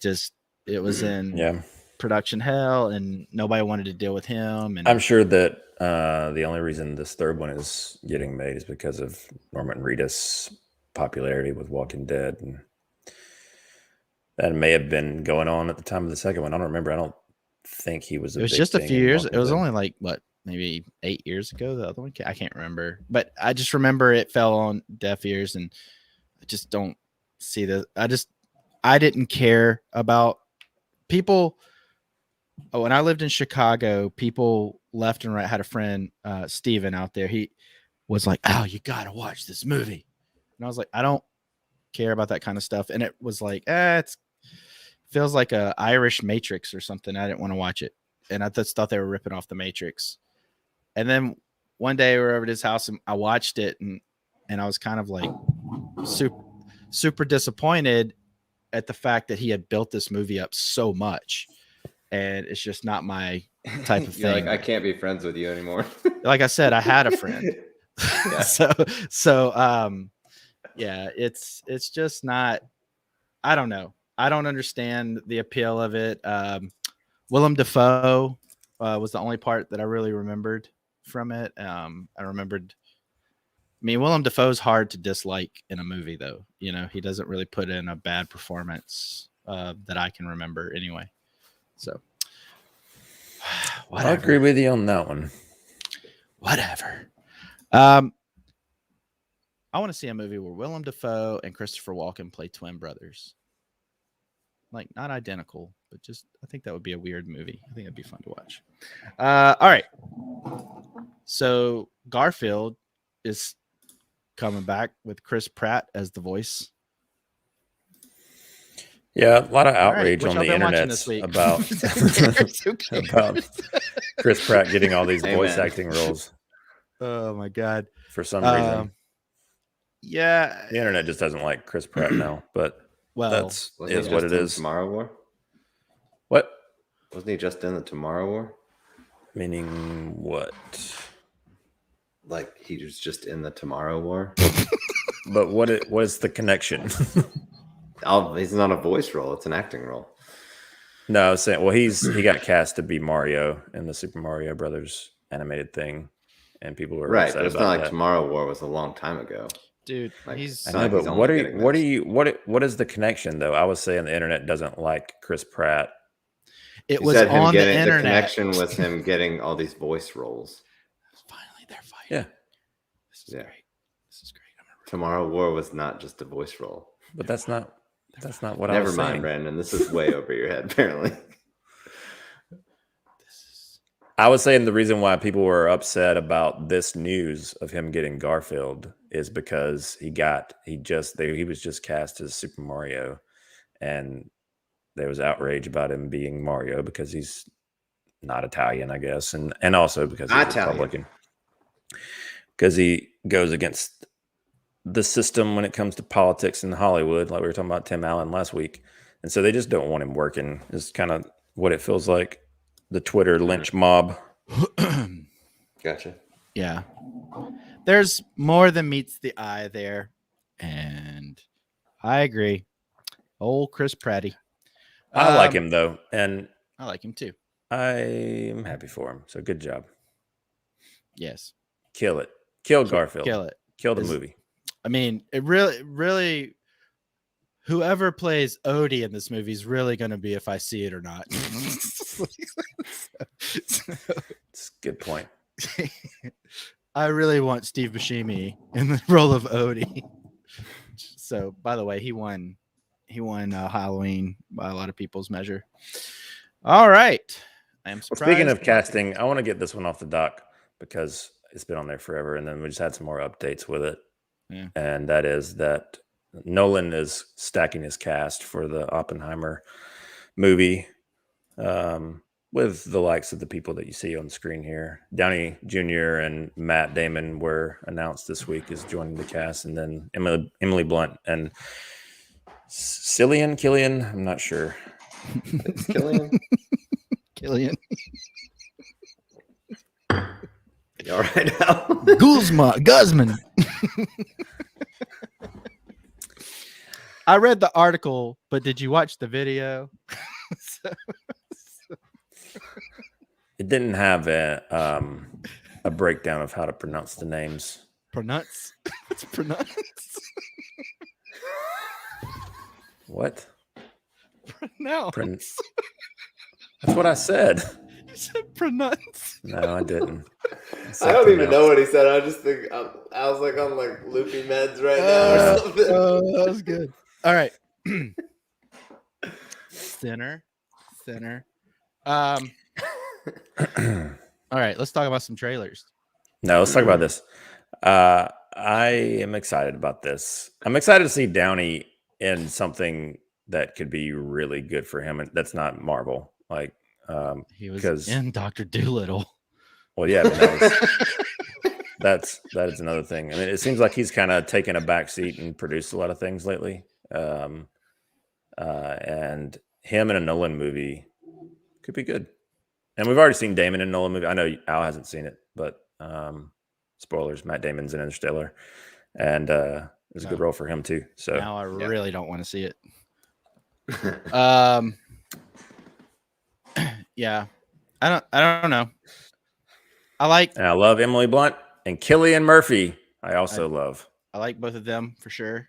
S1: It was in production hell and nobody wanted to deal with him. And
S3: I'm sure that the only reason this third one is getting made is because of Norman Reedus' popularity with Walking Dead. And that may have been going on at the time of the second one. I don't remember. I don't think he was.
S1: It was just a few years. It was only like maybe 8 years ago. The other one, I can't remember. But I just remember it fell on deaf ears, and I just don't see the. I didn't care about people. Oh, when I lived in Chicago, people left and right. I had a friend, Steven, out there. He was like, "Oh, you gotta watch this movie," and I was like, "I don't care about that kind of stuff." And it was like, it feels like a Irish Matrix or something. I didn't want to watch it, and I just thought they were ripping off the Matrix. And then one day we were over at his house and I watched it, and I was kind of like super disappointed at the fact that he had built this movie up so much, and it's just not my type of thing.
S2: Like, I can't be friends with you anymore.
S1: Like I said, I had a friend. Yeah, it's just not. I don't know. I don't understand the appeal of it. Willem Dafoe was the only part that I really remembered from it. I remembered. I mean, Willem Dafoe's hard to dislike in a movie, though. You know, he doesn't really put in a bad performance that I can remember, anyway. So,
S3: I agree with you on that one.
S1: Whatever. I want to see a movie where Willem Dafoe and Christopher Walken play twin brothers. Like, not identical, but just, I think that would be a weird movie. I think it'd be fun to watch. All right. So Garfield is coming back with Chris Pratt as the voice.
S3: Yeah, a lot of outrage on the internet about Chris Pratt getting all these voice acting roles.
S1: Oh my God.
S3: For some reason.
S1: Yeah.
S3: The internet just doesn't like Chris Pratt now, but that's what it is.
S2: Tomorrow War?
S3: What?
S2: Wasn't he just in the Tomorrow War?
S3: Meaning what?
S2: Like he was just in the Tomorrow War?
S3: But what is the connection?
S2: He's not a voice role, it's an acting role.
S3: No, I was saying, well, he got cast to be Mario in the Super Mario Brothers animated thing, and people were
S2: right,
S3: upset
S2: but it's
S3: about
S2: not like
S3: that.
S2: Tomorrow War was a long time ago.
S1: dude.
S2: Like,
S1: He's
S3: I know,
S2: he's
S3: but
S2: only
S3: what is the connection though? I was saying the internet doesn't like Chris Pratt.
S1: it
S2: He
S1: was
S2: said
S1: on the
S2: the
S1: internet.
S2: connection was him getting all these voice roles.
S1: Finally, they're fighting.
S3: Yeah.
S1: This is great. This is great.
S2: Tomorrow War was not just a voice role.
S3: But that's not what I
S2: Never
S3: was
S2: mind,
S3: saying.
S2: Brandon. This is way over your head, apparently.
S3: I was saying the reason why people were upset about this news of him getting Garfield is because he was just cast as Super Mario, and there was outrage about him being Mario because he's not Italian, I guess, and also because he's Republican. Because he goes against the system when it comes to politics in Hollywood, like we were talking about Tim Allen last week, and so they just don't want him working. Is kind of what it feels like. The Twitter lynch mob.
S2: Gotcha.
S1: Yeah. There's more than meets the eye there. And I agree. Old Chris Pratty.
S3: I like him though. And
S1: I like him too.
S3: I'm happy for him. So good job.
S1: Yes.
S3: Kill it. Kill Garfield.
S1: Kill it.
S3: Kill the movie.
S1: I mean, it really whoever plays Odie in this movie is really going to be if I see it or not.
S3: It's a good point.
S1: I really want Steve Buscemi in the role of Odie. So, by the way, he won Halloween by a lot of people's measure. All right. I am surprised.
S3: Well, speaking of casting, I want to get this one off the dock because it's been on there forever, and then we just had some more updates with it.
S1: Yeah.
S3: And that is that Nolan is stacking his cast for the Oppenheimer movie with the likes of the people that you see on the screen here. Downey Jr. and Matt Damon were announced this week as joining the cast, and then Emily Blunt and Killian, I'm not sure.
S2: It's Killian. You all right now?
S1: Guzman. I read the article, but did you watch the video?
S3: It didn't have a breakdown of how to pronounce the names.
S1: Pronounce? What's pronounce?
S3: What?
S1: Pronounce.
S3: That's what I said.
S1: You said pronounce.
S3: No, I didn't.
S2: I don't even know what he said. I just think I was like on like loopy meds right now or something.
S1: Oh, that was good. All right. Sinner. All right, let's talk about some trailers.
S3: No, let's talk about this. I am excited about this. I'm excited to see Downey in something that could be really good for him, and that's not Marvel. Like
S1: he was in Dr. Dolittle.
S3: Well, yeah, that is another thing. I mean, it seems like he's kind of taken a back seat and produced a lot of things lately. And him in a Nolan movie could be good. And we've already seen Damon in a Nolan movie. I know Al hasn't seen it, but spoilers, Matt Damon's in Interstellar. And it's a good role for him too. So
S1: now I really don't want to see it. Yeah. I don't know. And
S3: I love Emily Blunt and Cillian Murphy. I also love.
S1: I like both of them for sure.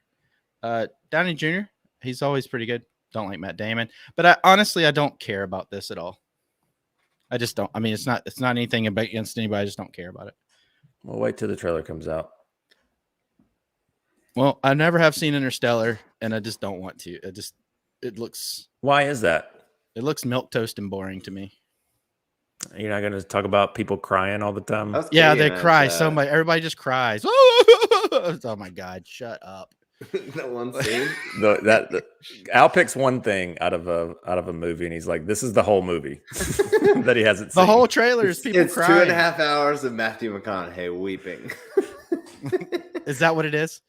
S1: Downey Jr., he's always pretty good. Don't like Matt Damon, but honestly, I don't care about this at all. I just don't. I mean, it's not anything against anybody. I just don't care about it.
S3: We'll wait till the trailer comes out.
S1: Well, I never have seen Interstellar, and I just don't want to. It looks.
S3: Why is that?
S1: It looks milquetoast and boring to me.
S3: You're not going to talk about people crying all the time?
S1: Yeah, they cry so much. Everybody just cries. Oh my God, shut up.
S2: That one scene.
S3: Al picks one thing out of a movie, and he's like, "This is the whole movie that he hasn't seen."
S1: The whole trailer is people crying.
S2: It's 2.5 hours of Matthew McConaughey weeping.
S1: Is that what it is?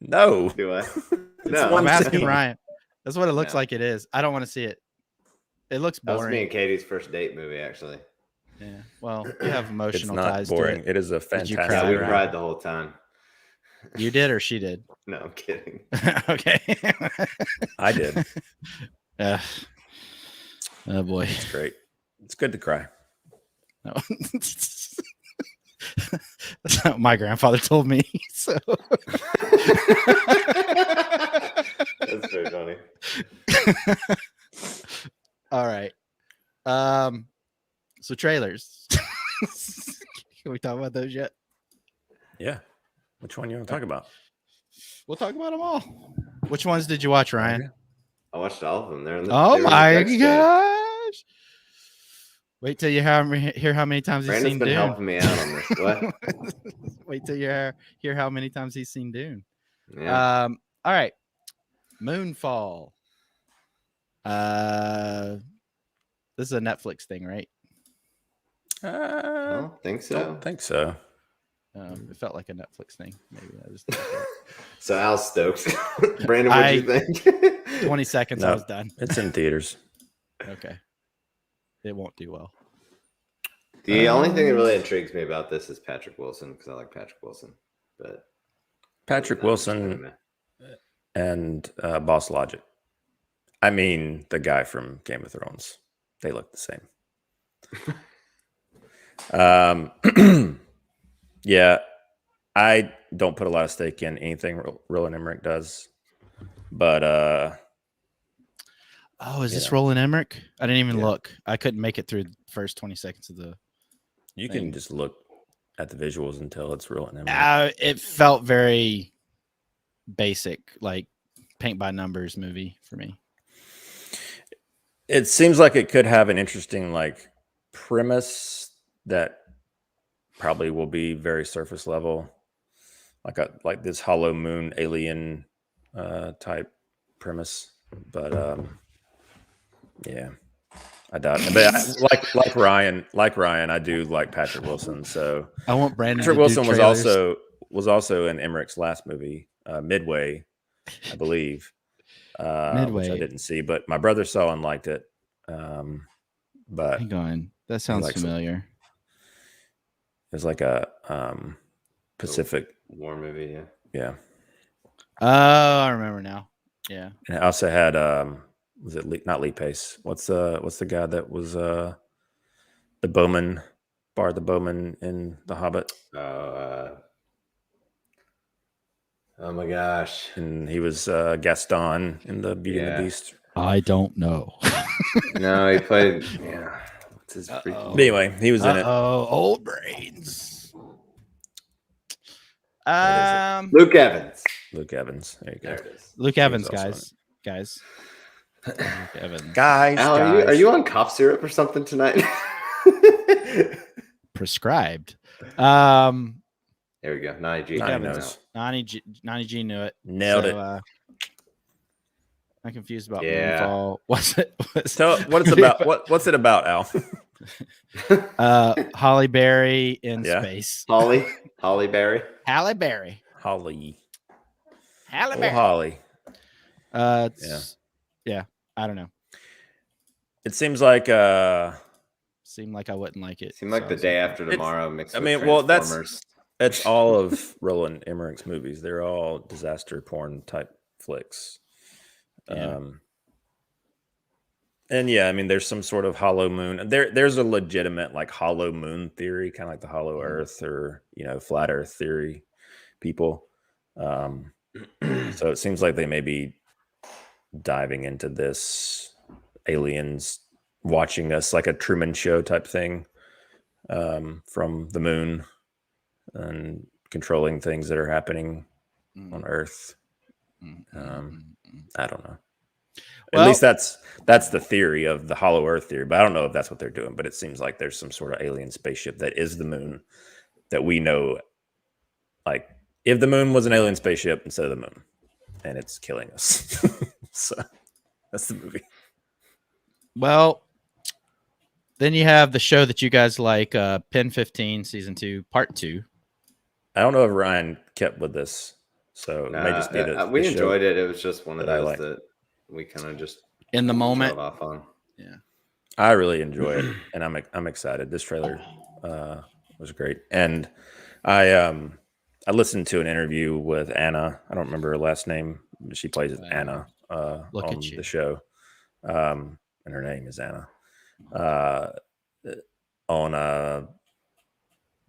S3: No.
S2: Do I?
S3: No.
S1: I'm asking Ryan. That's what it looks like it is. I don't want to see it. It looks boring.
S2: That was me and Katie's first date movie, actually.
S1: Yeah. Well, you have emotional
S3: it's not
S1: ties
S3: boring.
S1: to it.
S3: It is a fantastic.
S2: Yeah, we cried the whole time.
S1: You did or she did?
S2: No, I'm kidding.
S1: Okay.
S3: I did.
S1: Oh boy.
S3: It's great. It's good to cry.
S1: No. That's not what my grandfather told me. So
S2: That's very funny.
S1: All right. So trailers. Can we talk about those yet?
S3: Yeah. Which one you want to talk about?
S1: We'll talk about them all. Which ones did you watch, Ryan?
S2: I watched all of them. They're in the.
S1: Oh
S2: they were in the
S1: my
S2: text chain.
S1: gosh! Wait till you hear how many times he's
S2: Brandon's
S1: seen
S2: been
S1: Dune.
S2: helping me out on this. What?
S1: Wait till you hear how many times he's seen Dune.
S2: Yeah.
S1: All right. Moonfall. This is a Netflix thing, right?
S2: I don't think so.
S3: Don't think so.
S1: It felt like a Netflix thing. Maybe I just
S2: So Al's stoked. Brandon, what do you think?
S1: 20 seconds, I was done.
S3: It's in theaters.
S1: Okay. It won't do well.
S2: The only thing that really intrigues me about this is Patrick Wilson, because I like Patrick Wilson. But
S3: Patrick Wilson and Boss Logic. I mean, the guy from Game of Thrones. They look the same. Yeah, I don't put a lot of stake in anything Roland Emmerich does. But
S1: is this Roland Emmerich? I didn't even look. I couldn't make it through the first 20 seconds of the
S3: You
S1: thing.
S3: can just look at the visuals until it's Roland Emmerich.
S1: It felt very basic, like paint by numbers movie for me.
S3: It seems like it could have an interesting premise that probably will be very surface level, like this hollow moon alien type premise. But yeah, I doubt it. But like Ryan, I do like Patrick Wilson. So
S1: I want Brandon.
S3: Patrick Wilson was also in Emmerich's last movie, Midway, I believe.
S1: Midway,
S3: which I didn't see, but my brother saw and liked it. But
S1: hang on, that sounds familiar.
S3: It's like a Pacific
S2: War movie,
S3: yeah.
S1: Oh, I remember now. Yeah,
S3: and it also had was it not Lee Pace? What's the guy that was the Bowman, Bard the Bowman in The Hobbit?
S2: Oh my gosh!
S3: And he was Gaston in the Beauty and the Beast.
S1: I don't know.
S2: No, he played. Yeah, what's his freaking?
S3: But anyway, he was in it.
S1: Oh, old brains.
S2: Luke Evans.
S3: Luke Evans. There you go.
S2: There it is.
S1: Luke Evans, guys. Luke Evans.
S3: Guys,
S2: Al, are you on cough syrup or something tonight?
S1: Prescribed.
S2: There we go. 90G.
S1: 90G knew it.
S3: Nailed it.
S1: I'm confused about Moonfall. What's it?
S3: So what it's about? What's it about, Al?
S1: Holly Berry in space.
S2: Holly Berry.
S1: Halle Berry.
S3: Holly.
S1: Halle Berry.
S3: Holly.
S1: Yeah. I don't know.
S3: It seems like
S1: seemed like I wouldn't like it.
S2: Seemed like the day after tomorrow mixed.
S3: that's all of Roland Emmerich's movies. They're all disaster porn type flicks.
S1: Yeah.
S3: And yeah, I mean, there's some sort of hollow moon. There's a legitimate hollow moon theory, kind of like the hollow Earth or flat Earth theory people. So it seems like they may be diving into this aliens watching us, like a Truman Show type thing, from the moon and controlling things that are happening on Earth. I don't know. At least that's the theory of the hollow Earth theory, but I don't know if that's what they're doing. But it seems like there's some sort of alien spaceship that is the moon that we know. Like if the moon was an alien spaceship instead of the moon, and it's killing us. So that's the movie.
S1: Well, then you have the show that you guys like, Pen 15 season 2 part 2.
S3: I don't know if Ryan kept with this, so it may just be that
S2: we enjoyed it. It was just one of those that we kind of just
S1: in the moment
S2: off on.
S1: Yeah,
S3: I really enjoy it, and I'm excited. This trailer was great, and I listened to an interview with Anna. I don't remember her last name. She plays Anna on the show, and her name is Anna. On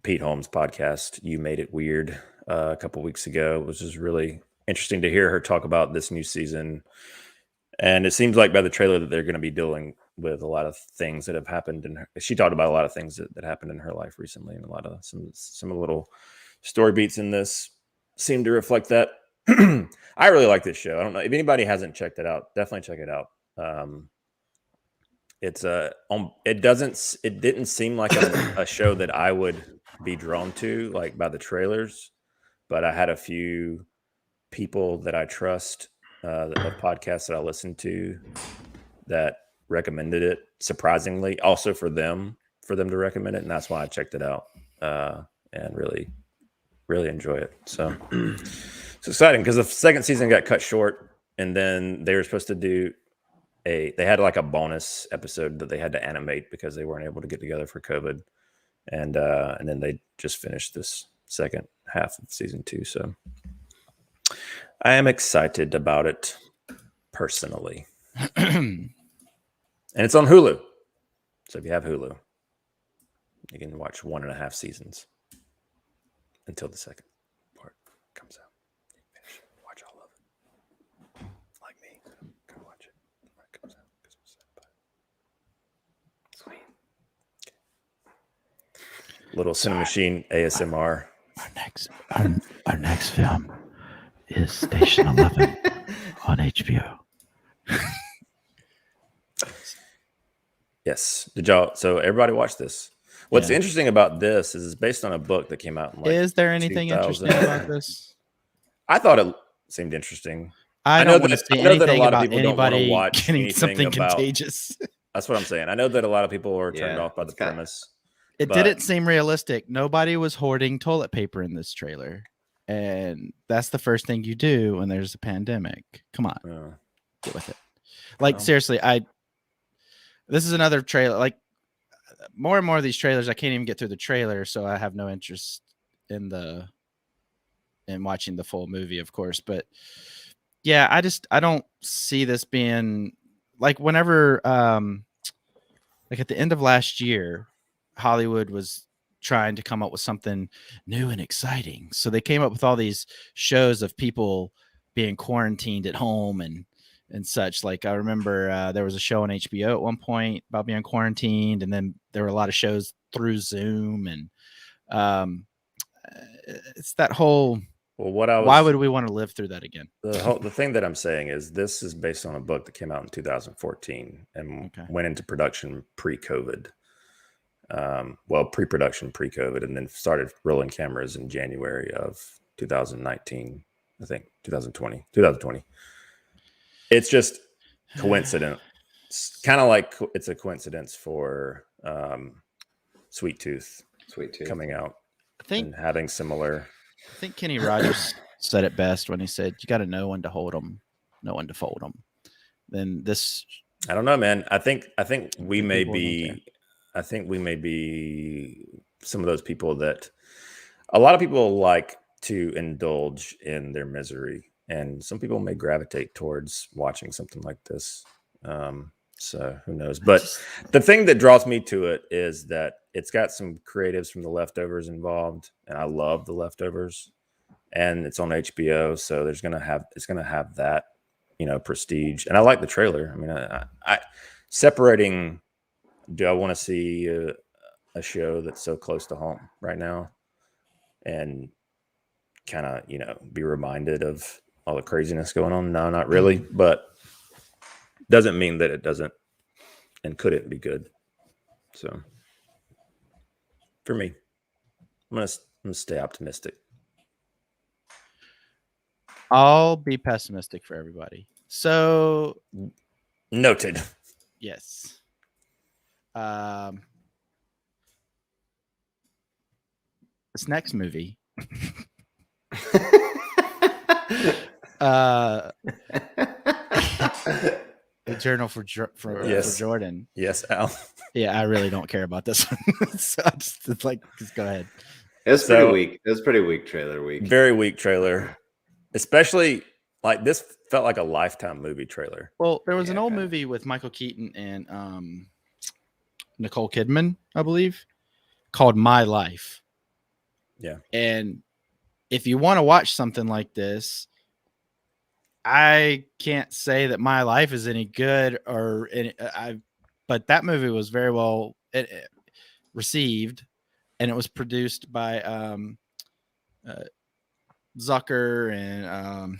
S3: Pete Holmes' podcast, You Made It Weird, a couple weeks ago, which was really interesting to hear her talk about this new season. And it seems like by the trailer that they're going to be dealing with a lot of things that have happened. And she talked about a lot of things that happened in her life recently, and a lot of some of the little story beats in this seem to reflect that. I really like this show. I don't know if anybody hasn't checked it out. Definitely check it out. It didn't seem like a show that I would be drawn to, like, by the trailers, but I had a few people that I trust, of podcasts that I listen to, that recommended it, surprisingly, also for them to recommend it, and that's why I checked it out, and really enjoy it. So it's exciting because the second season got cut short, and then they were supposed to do they had like a bonus episode that they had to animate because they weren't able to get together for COVID, and then they just finished this second half of season 2. So I am excited about it personally. And it's on Hulu. So if you have Hulu, you can watch 1.5 seasons until the second part comes out. Watch all of it. Like me. Go watch it when it comes out. Sweet. Okay. Little CiNEMACHiNE ASMR.
S1: Our next film is Station 11 on HBO.
S3: Yes. So everybody watch this. What's interesting about this is it's based on a book that came out in, like,
S1: is there anything interesting about this?
S3: I thought it seemed interesting.
S1: I don't want to see anything about anybody getting something contagious.
S3: That's what I'm saying. I know that a lot of people are turned off by the premise.
S1: It didn't seem realistic. Nobody was hoarding toilet paper in this trailer. And that's the first thing you do when there's a pandemic. Come on. Get with it. Like, seriously, this is another trailer. Like, more and more of these trailers, I can't even get through the trailer, so I have no interest in watching the full movie, of course. But yeah, I don't see this being like, whenever like at the end of last year, Hollywood was trying to come up with something new and exciting. So they came up with all these shows of people being quarantined at home and such. Like, I remember there was a show on HBO at one point about being quarantined, and then there were a lot of shows through Zoom, and it's that whole. Well, why would we want to live through that again?
S3: The thing that I'm saying is this is based on a book that came out in 2014 and went into production pre-COVID. Pre-production pre-COVID, and then started rolling cameras in January of 2019. I think 2020. It's just coincidence. Kind of like it's a coincidence for Sweet Tooth coming out,
S1: I think,
S3: and having similar.
S1: I think Kenny Rogers said it best when he said, "You got to know when to hold them, know when to fold them." Then this,
S3: I don't know, man. I think we may be. I think we may be some of those people that a lot of people like to indulge in their misery, and some people may gravitate towards watching something like this. So who knows? But the thing that draws me to it is that it's got some creatives from The Leftovers involved, and I love The Leftovers, and it's on HBO, so it's gonna have that, prestige. And I like the trailer. I mean, I separating. Do I want to see a show that's so close to home right now, and kind of be reminded of all the craziness going on? No, not really, but doesn't mean that it doesn't and couldn't be good. So for me, I'm gonna stay optimistic.
S1: I'll be pessimistic for everybody. So
S3: noted.
S1: Yes. This next movie, The Journal for Jordan.
S3: Yes, Al.
S1: Yeah, I really don't care about this one. So just go ahead.
S2: It was pretty weak. It was pretty weak trailer week.
S3: Very weak trailer. Especially, like, this felt like a Lifetime movie trailer.
S1: Well, there was an old movie with Michael Keaton and Nicole Kidman, I believe, called My Life.
S3: Yeah.
S1: And if you want to watch something like this, I can't say that My Life is any good but that movie was very well received, and it was produced by Zucker and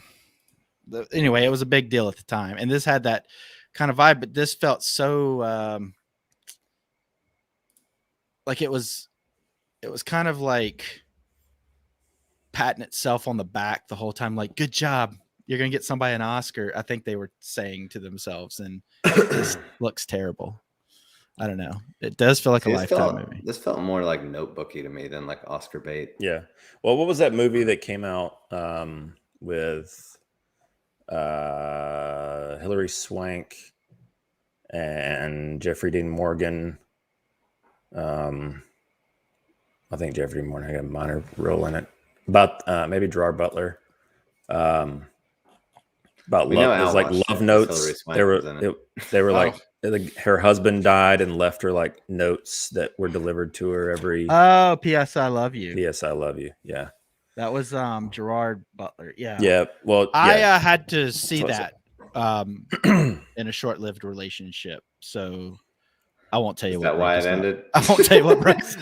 S1: anyway, it was a big deal at the time, and this had that kind of vibe, but this felt so like it was kind of like patting itself on the back the whole time, like, good job, you're gonna get somebody an Oscar. I think they were saying to themselves, and this looks terrible. I don't know. It does feel like a Lifetime movie.
S2: This felt more like Notebooky to me than like Oscar bait.
S3: Yeah. Well, what was that movie that came out with Hilary Swank and Jeffrey Dean Morgan? I think Jeffrey Dean Morgan had a minor role in it. About maybe Gerard Butler. About love, it was like love notes. They were like her husband died and left her like notes that were delivered to her every.
S1: Oh, P.S. I love you.
S3: P.S. I love you. Yeah.
S1: That was Gerard Butler. Yeah.
S3: Yeah. Well,
S1: I had to see that in a short-lived relationship, so I won't tell you what.
S2: Is that why it ended?
S1: I won't tell you what breaks.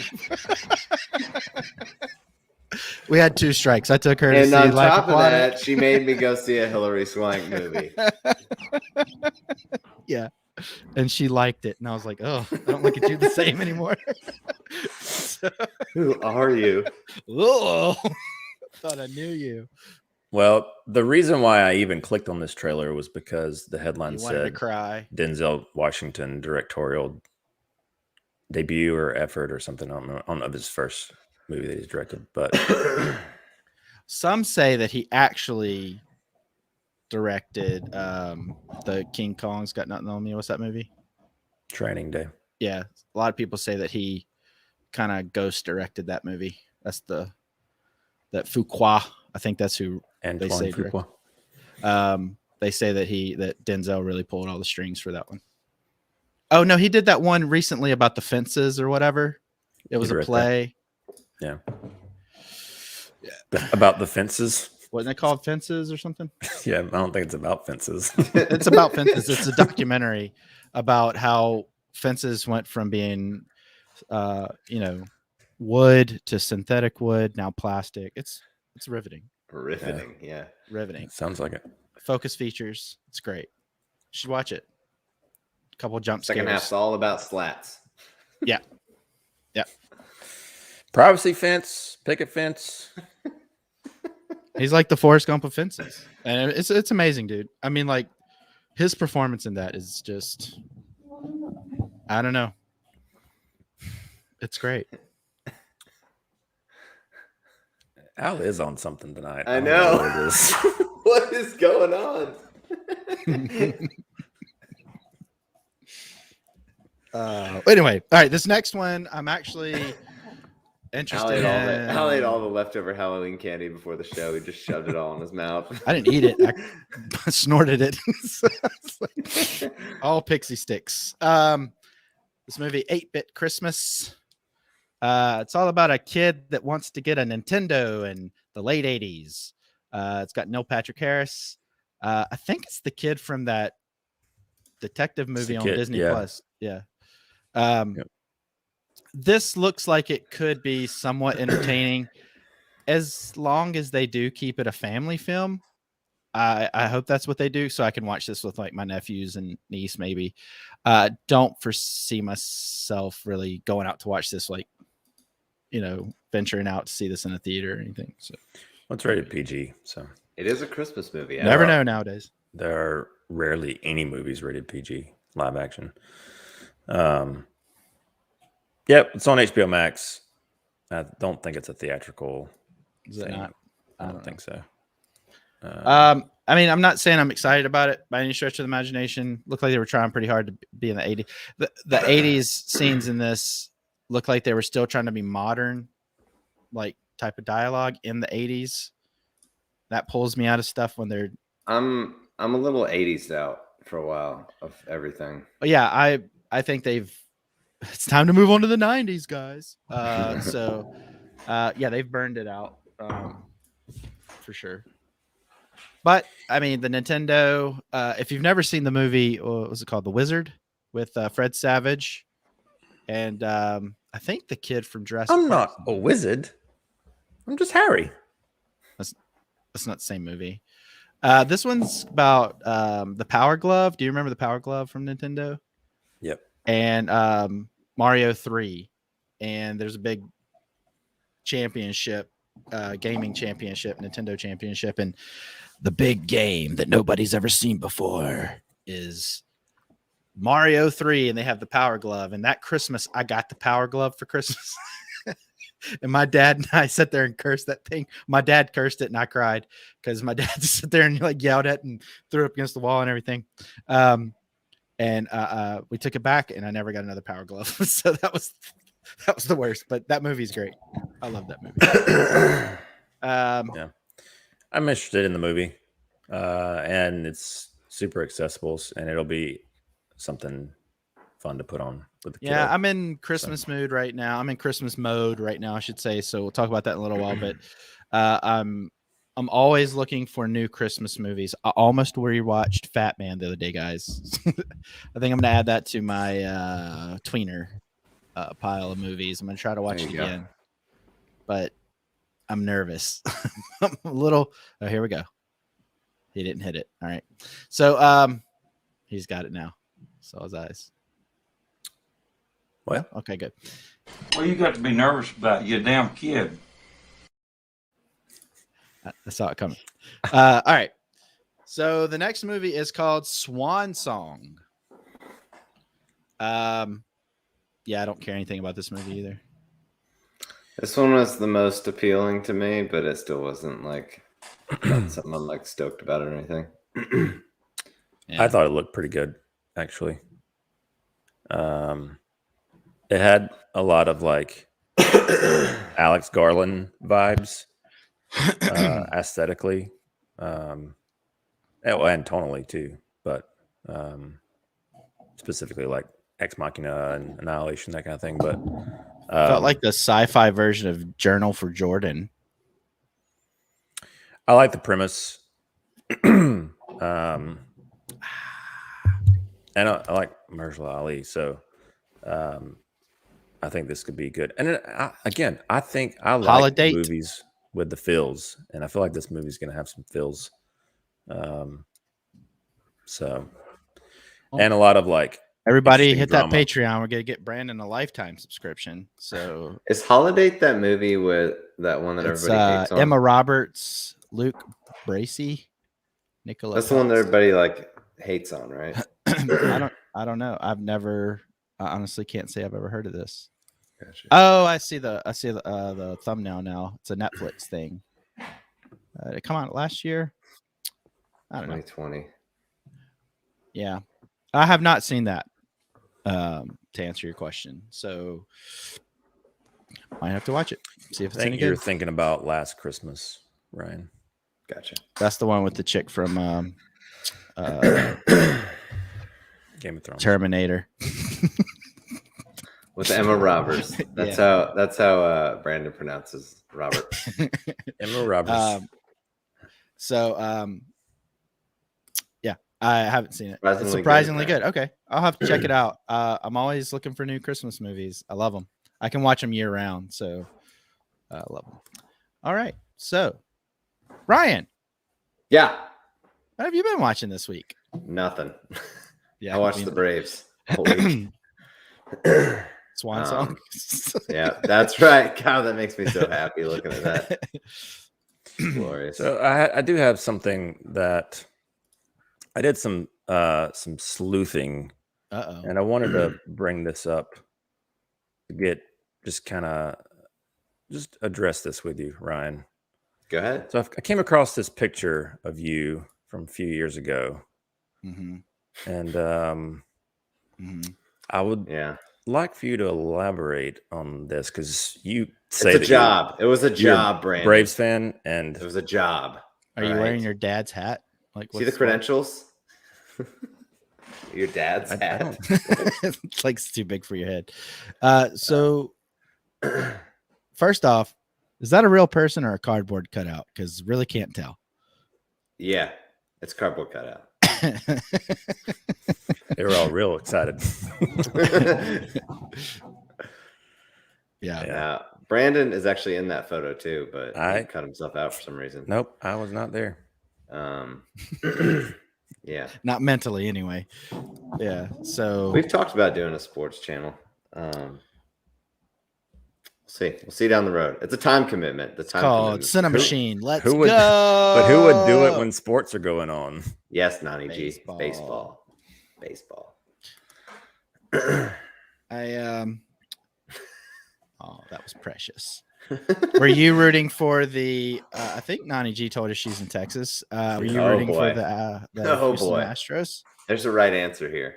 S1: We had 2 strikes. I took her to see
S2: on
S1: Life
S2: top of
S1: Aquatic.
S2: that, she made me go see a Hilary Swank movie.
S1: Yeah. And she liked it. And I was like, oh, I don't look at you the same anymore.
S2: Who are you?
S1: Oh, thought I knew you.
S3: Well, the reason why I even clicked on this trailer was because the headline said
S1: to cry.
S3: Denzel Washington directorial debut or effort or something. I don't know if his first movie that he's directed, but
S1: some say that he actually directed the King Kong's Got Nothing on Me. What's that movie?
S3: Training Day.
S1: Yeah, a lot of people say that he kind of ghost directed that movie. That's that Fuqua. I think that's who
S3: Antoine
S1: they say.
S3: Fuqua.
S1: They say that Denzel really pulled all the strings for that one. Oh no, he did that one recently about the fences or whatever. It was a play.
S3: Yeah. About the fences.
S1: Wasn't it called Fences or something?
S3: Yeah, I don't think it's about fences.
S1: It's about fences. It's a documentary about how fences went from being, wood to synthetic wood, now plastic. It's riveting.
S2: Riveting, yeah.
S1: Riveting.
S3: Sounds like it.
S1: Focus features. It's great. You should watch it. A couple jump scares.
S2: Second half's all about slats.
S1: Yeah. Yeah.
S3: Privacy fence, picket fence.
S1: He's like the Forrest Gump of fences. And it's amazing, dude. I mean, like, his performance in that is just, I don't know. It's great.
S3: Al is on something tonight.
S2: I know. What is going on?
S1: Anyway, all right. This next one, I'm actually interested in.
S2: Al ate all the leftover Halloween candy before the show. He just shoved it all in his mouth.
S1: I didn't eat it. I snorted it. All pixie sticks. This movie, 8-Bit Christmas. It's all about a kid that wants to get a Nintendo in the late 80s. It's got Neil Patrick Harris. I think it's the kid from that detective movie on Disney Plus. Yeah.
S3: Yep.
S1: This looks like it could be somewhat entertaining as long as they do keep it a family film. I hope that's what they do, so I can watch this with like my nephews and niece maybe. Don't foresee myself really going out to watch this, like, venturing out to see this in a theater or anything. So
S3: it's rated PG, so
S2: it is a Christmas movie.
S1: Never know nowadays.
S3: There are rarely any movies rated PG live action. Yep, it's on HBO Max. I don't think it's a theatrical.
S1: Is it not?
S3: I don't think so.
S1: I mean, I'm not saying I'm excited about it by any stretch of the imagination. Looked like they were trying pretty hard to be in the 80s. The 80s scenes in this look like they were still trying to be modern, like type of dialogue in the 80s. That pulls me out of stuff when they're.
S2: I'm a little 80s out for a while of everything.
S1: But yeah, I think it's time to move on to the 90s, guys. So Yeah, they've burned it out for sure. But I mean, the Nintendo. If you've never seen the movie, what was it called? The Wizard with Fred Savage, and I think the kid from Jurassic
S3: I'm
S1: Park.
S3: not a wizard. I'm just Harry.
S1: That's not the same movie. This one's about the Power Glove. Do you remember the Power Glove from Nintendo?
S3: Yep.
S1: And Mario 3. And there's a big championship, gaming championship, Nintendo championship. And the big game that nobody's ever seen before is Mario 3. And they have the Power Glove. And that Christmas, I got the Power Glove for Christmas. And my dad and I sat there and cursed that thing. My dad cursed it and I cried because my dad just sat there and like yelled at and threw it up against the wall and everything. And we took it back and I never got another Power Glove. So that was the worst. But that movie's great. I love that movie.
S3: Yeah, I'm interested in the movie, and it's super accessible, and it'll be something fun to put on with the kiddo.
S1: Yeah, I'm in Christmas mood right now. I'm in Christmas mode right now, I should say. So we'll talk about that in a little while. But I'm always looking for new Christmas movies. I almost rewatched Fat Man the other day, guys. I think I'm gonna add that to my tweener pile of movies. I'm gonna try to watch it again, but I'm nervous. I'm a little. Oh, here we go. He didn't hit it. All right. So he's got it now. Saw his eyes.
S3: Well,
S1: okay, good.
S4: Well, you got to be nervous about your damn kid.
S1: I saw it coming. All right. So the next movie is called Swan Song. Yeah, I don't care anything about this movie either.
S2: This one was the most appealing to me, but it still wasn't like something I'm like stoked about or anything.
S3: Yeah. I thought it looked pretty good, actually. It had a lot of like Alex Garland vibes, aesthetically, and tonally too, but specifically like Ex Machina and Annihilation, that kind of thing. But
S1: felt like the sci-fi version of Journal for Jordan.
S3: I like the premise, and I like Mahershala Ali, so I think this could be good. And I think I like movies with the feels, and I feel like this movie's going to have some feels. And a lot of like
S1: everybody hit drama. That Patreon. We're gonna get Brandon a lifetime subscription. So
S2: is Holiday that movie with that one that everybody hates on?
S1: Emma Roberts, Luke Bracey, Nicola.
S2: That's the one that everybody like hates on, right?
S1: I don't know. I honestly can't say I've ever heard of this.
S2: Gotcha.
S1: Oh, I see the thumbnail now. It's a Netflix thing. Did it come out last year? I don't know.
S2: 2020.
S1: Yeah, I have not seen that. To answer your question, so might have to watch it. See if it's any good.
S3: You're thinking about Last Christmas, Ryan.
S2: Gotcha.
S1: That's the one with the chick from
S3: Game of Thrones.
S1: Terminator.
S2: With Emma Roberts. That's how Brandon pronounces Robert.
S3: Emma Roberts.
S1: Yeah, I haven't seen it. It's surprisingly good. Okay, I'll have to check it out. I'm always looking for new Christmas movies. I love them. I can watch them year round, so I love them. All right, so Ryan.
S2: Yeah.
S1: What have you been watching this week?
S2: Nothing.
S1: Yeah,
S2: I watched the Braves. Whole week.
S1: Swan Song.
S2: Yeah, that's right. God, that makes me so happy looking at that. Glorious.
S3: So I do have something that I did some sleuthing, and I wanted to bring this up to get just address this with you, Ryan.
S2: Go ahead.
S3: So I came across this picture of you from a few years ago, and I would like for you to elaborate on this because you say
S2: it's a job. It was a job, Brandon.
S3: Braves fan, and
S2: it was a job.
S1: Are you wearing your dad's hat?
S2: Like, see the credentials? Your dad's hat.
S1: It's like it's too big for your head. So first off, Is that a real person or a cardboard cutout? Because really can't tell.
S2: Yeah, it's cardboard cutout.
S3: They were all real excited.
S1: Yeah.
S2: Now, Brandon is actually in that photo too, but he cut himself out for some reason.
S3: Nope, I was not there.
S2: Yeah,
S1: not mentally anyway. Yeah, so
S2: we've talked about doing a sports channel. We'll see down the road. It's a time commitment. The time
S1: called
S2: commitment.
S1: CiNEMACHiNE. Let's
S3: who would,
S1: go.
S3: But who would do it when sports are going on?
S2: Yes, Nani G. Baseball.
S1: Oh, that was precious. Were you rooting for the? I think Nani G told us she's in Texas. Were you rooting for the Houston Astros?
S2: There's a right answer here.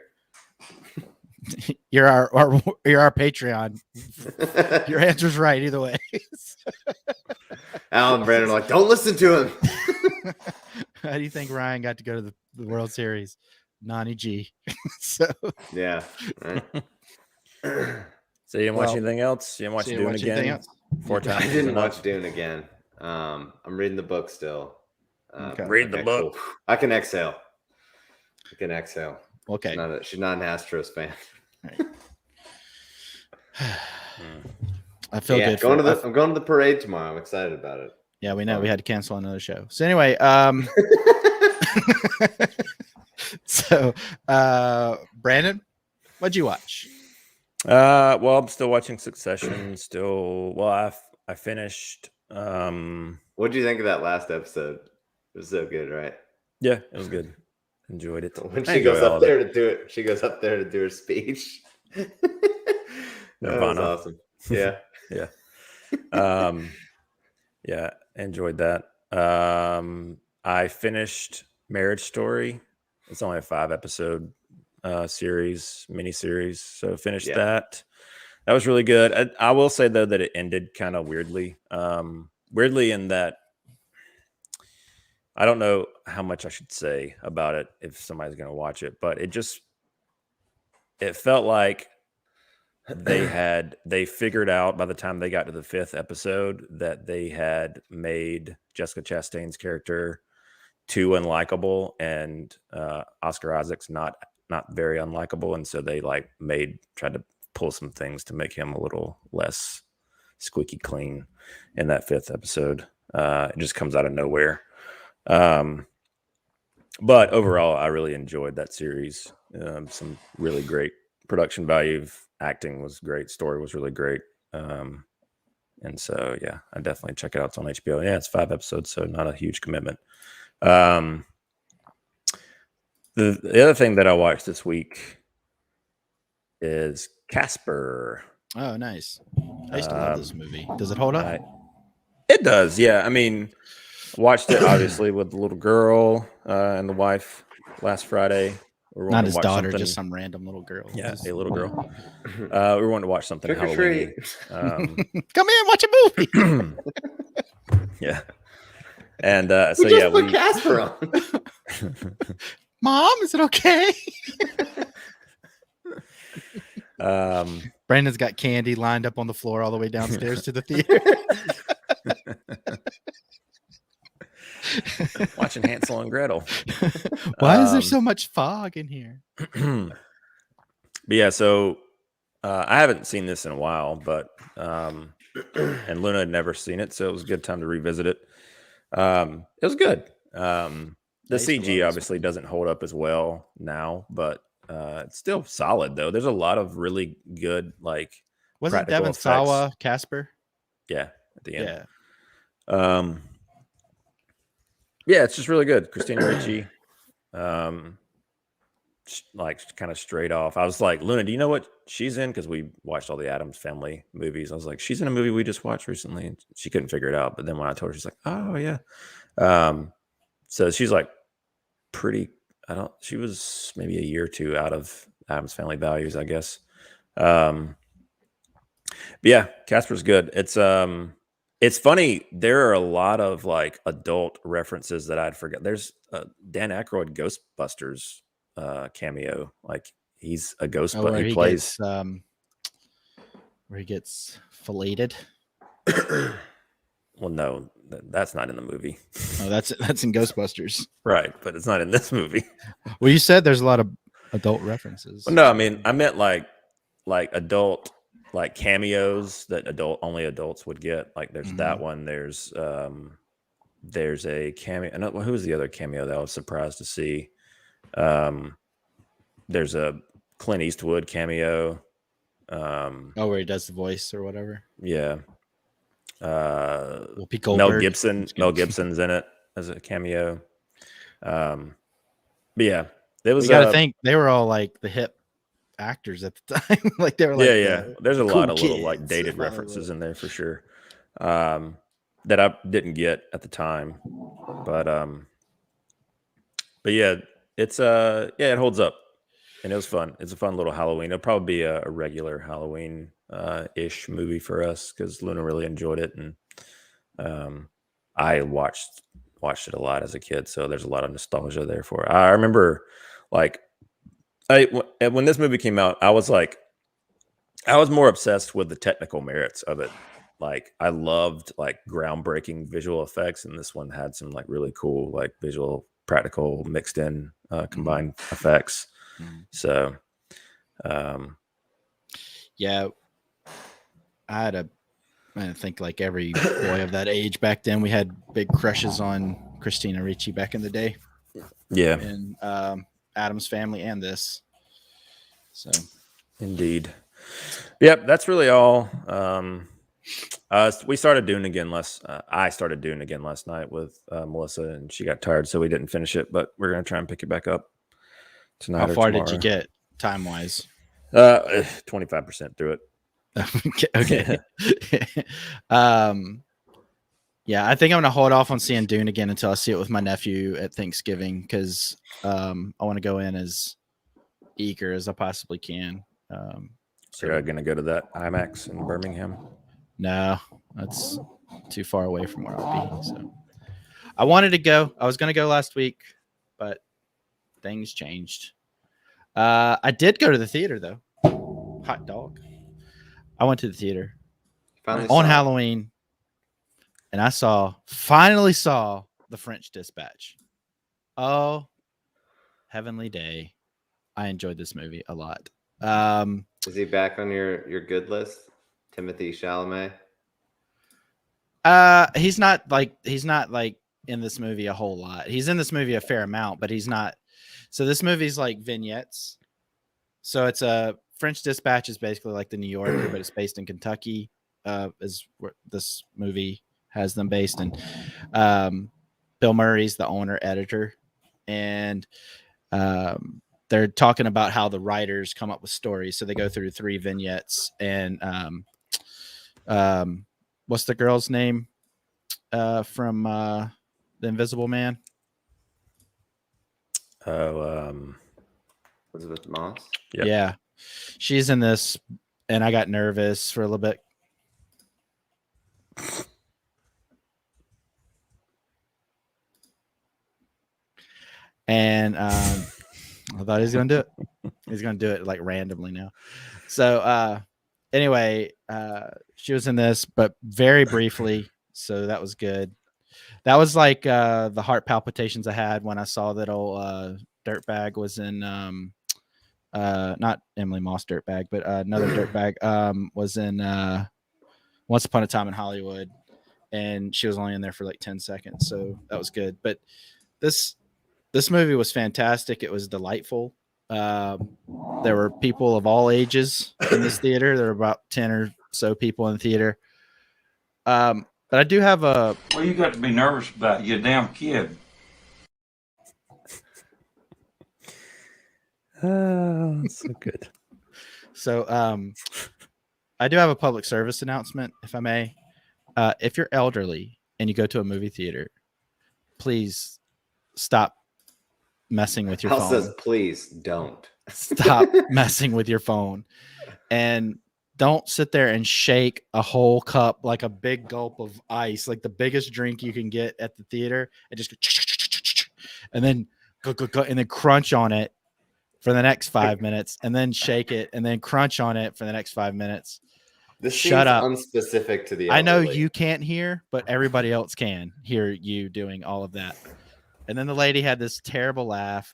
S1: You're our Patreon. Your answer's right either way.
S2: Al and Brandon are like, don't listen to him.
S1: How do you think Ryan got to go to the World Series? Nani G. So
S2: yeah. Right.
S3: So you didn't watch anything else? You didn't watch Dune again? 4 times.
S2: I didn't watch Dune again. I'm reading the book still.
S3: Read the book.
S2: Cool. I can exhale.
S1: Okay.
S2: She's not an Astros fan.
S1: Right. I feel good.
S2: I'm going to the parade tomorrow. I'm excited about it.
S1: Yeah, we know we had to cancel another show. So anyway, so Brandon, what'd you watch?
S3: Well, I'm still watching Succession. I finished.
S2: What did you think of that last episode? It was so good, right?
S3: Yeah, it was good. Enjoyed it.
S2: When she goes up there to do it, she goes up there to do her speech. That was awesome. Yeah.
S3: Yeah. Yeah, enjoyed that. I finished Marriage Story. It's only a 5-episode miniseries. So finished that. That was really good. I will say though that it ended kind of weirdly. Weirdly in that I don't know how much I should say about it if somebody's going to watch it, but it felt like they figured out by the time they got to the 5th episode that they had made Jessica Chastain's character too unlikable, and Oscar Isaac's not very unlikable, and so they tried to pull some things to make him a little less squeaky clean in that 5th episode. It just comes out of nowhere. But overall, I really enjoyed that series. Some really great production value. Acting was great. Story was really great. And so, yeah, I definitely check it out. It's on HBO. Yeah, it's 5 episodes, so not a huge commitment. The other thing that I watched this week is Casper.
S1: Oh, nice. I used to love this movie. Does it hold up?
S3: It does, yeah. I mean, watched it obviously with the little girl and the wife last Friday.
S1: Not his daughter, just some random little girl.
S3: Yeah, a little girl. We were wanting to watch something Halloween.
S1: Come in, watch a movie.
S3: Yeah. And so yeah,
S2: we put Casper on.
S1: Mom, is it okay? Brandon's got candy lined up on the floor all the way downstairs to the theater.
S3: Watching Hansel and Gretel.
S1: Why is there so much fog in here?
S3: But yeah, so I haven't seen this in a while, but and Luna had never seen it, so it was a good time to revisit it. It was good. The CG obviously doesn't hold up as well now, but it's still solid though. There's a lot of really good
S1: wasn't Devon Sawa Casper?
S3: Yeah, at the end.
S1: Yeah.
S3: Yeah, it's just really good. Christina Ricci, kind of straight off. I was like, Luna, do you know what she's in? Because we watched all the Addams Family movies. I was like, she's in a movie we just watched recently. And she couldn't figure it out. But then when I told her, she's like, oh, yeah. So she's pretty, she was maybe a year or two out of Addams Family Values, I guess. But yeah, Casper's good. It's funny. There are a lot of adult references that I'd forget. There's Dan Aykroyd Ghostbusters cameo. He's a ghost, but he plays
S1: where he gets filleted.
S3: Well, no, that's not in the movie.
S1: Oh, that's in Ghostbusters.
S3: Right, but it's not in this movie.
S1: Well, you said there's a lot of adult references.
S3: Well, no, I mean I meant like adult like cameos that only adults would get. Like there's that one. There's a cameo. And who was the other cameo that I was surprised to see? There's a Clint Eastwood cameo.
S1: Where he does the voice or whatever.
S3: Yeah.
S1: Whoopi
S3: Mel
S1: Goldberg.
S3: Gibson. Mel Gibson's in it as a cameo. But yeah, it was.
S1: You got to think they were all like the hip actors at the time. Like they were like,
S3: There's a
S1: cool
S3: lot of little like
S1: kids.
S3: dated references in there for sure. That I didn't get at the time, but yeah, it's it holds up, and it was fun. It's a fun little Halloween. It'll probably be a regular Halloween ish movie for us because Luna really enjoyed it, and I watched it a lot as a kid, so there's a lot of nostalgia there for it. I remember like when this movie came out, I was more obsessed with the technical merits of it. Like I loved like groundbreaking visual effects, and this one had some like really cool like visual practical mixed in combined effects. So
S1: yeah, I think like every boy of that age back then, we had big crushes on Christina Ricci back in the day.
S3: Yeah,
S1: and Addams Family and this. So
S3: indeed. Yep, that's really all. We started Dune again I started Dune again last night with Melissa, and she got tired, so we didn't finish it. But we're gonna try and pick it back up tonight.
S1: How far did you get time wise?
S3: 25% through it.
S1: Okay. Yeah, I think I'm gonna hold off on seeing Dune again until I see it with my nephew at Thanksgiving because I want to go in as eager as I possibly can.
S3: So you're gonna go to that IMAX in Birmingham?
S1: No, that's too far away from where I'll be. So I wanted to go. I was gonna go last week, but things changed. I did go to the theater though. Hot dog. I went to the theater on Halloween, and I finally saw The French Dispatch. Oh, heavenly day. I enjoyed this movie a lot.
S2: Is he back on your good list? Timothy Chalamet?
S1: He's not like in this movie a whole lot. He's in this movie a fair amount, but he's not. So this movie's like vignettes. So it's a French Dispatch is basically like the New Yorker, but it's based in Kentucky. Is where this movie has them based, and Bill Murray's the owner editor, and they're talking about how the writers come up with stories. So they go through 3 vignettes, and what's the girl's name from The Invisible Man?
S2: Elizabeth Moss?
S3: Yep.
S1: Yeah. She's in this, and I got nervous for a little bit. And I thought he was going to do it. He's going to do it like randomly now. So anyway, she was in this, but very briefly. So that was good. That was like the heart palpitations I had when I saw that old dirtbag was in not Emily Moss dirtbag, but another dirtbag was in Once Upon a Time in Hollywood, and she was only in there for like 10 seconds. So that was good. But this movie was fantastic. It was delightful. There were people of all ages in this theater. There were about 10 or so people in the theater. But I do have a...
S4: Well, you got to be nervous about it. You're a damn kid.
S3: So good.
S1: So I do have a public service announcement, if I may. If you're elderly and you go to a movie theater, please stop messing with your phone.
S2: Says, please don't.
S1: Stop messing with your phone. And don't sit there and shake a whole cup, like a big gulp of ice, like the biggest drink you can get at the theater, and just go, and then go, and then crunch on it for the next 5 minutes, and then shake it, and then crunch on it for the next 5 minutes.
S2: This
S1: Shut
S2: seems
S1: up.
S2: unspecific to the
S1: I know
S2: elderly.
S1: you can't hear, but everybody else can hear you doing all of that. And then the lady had this terrible laugh.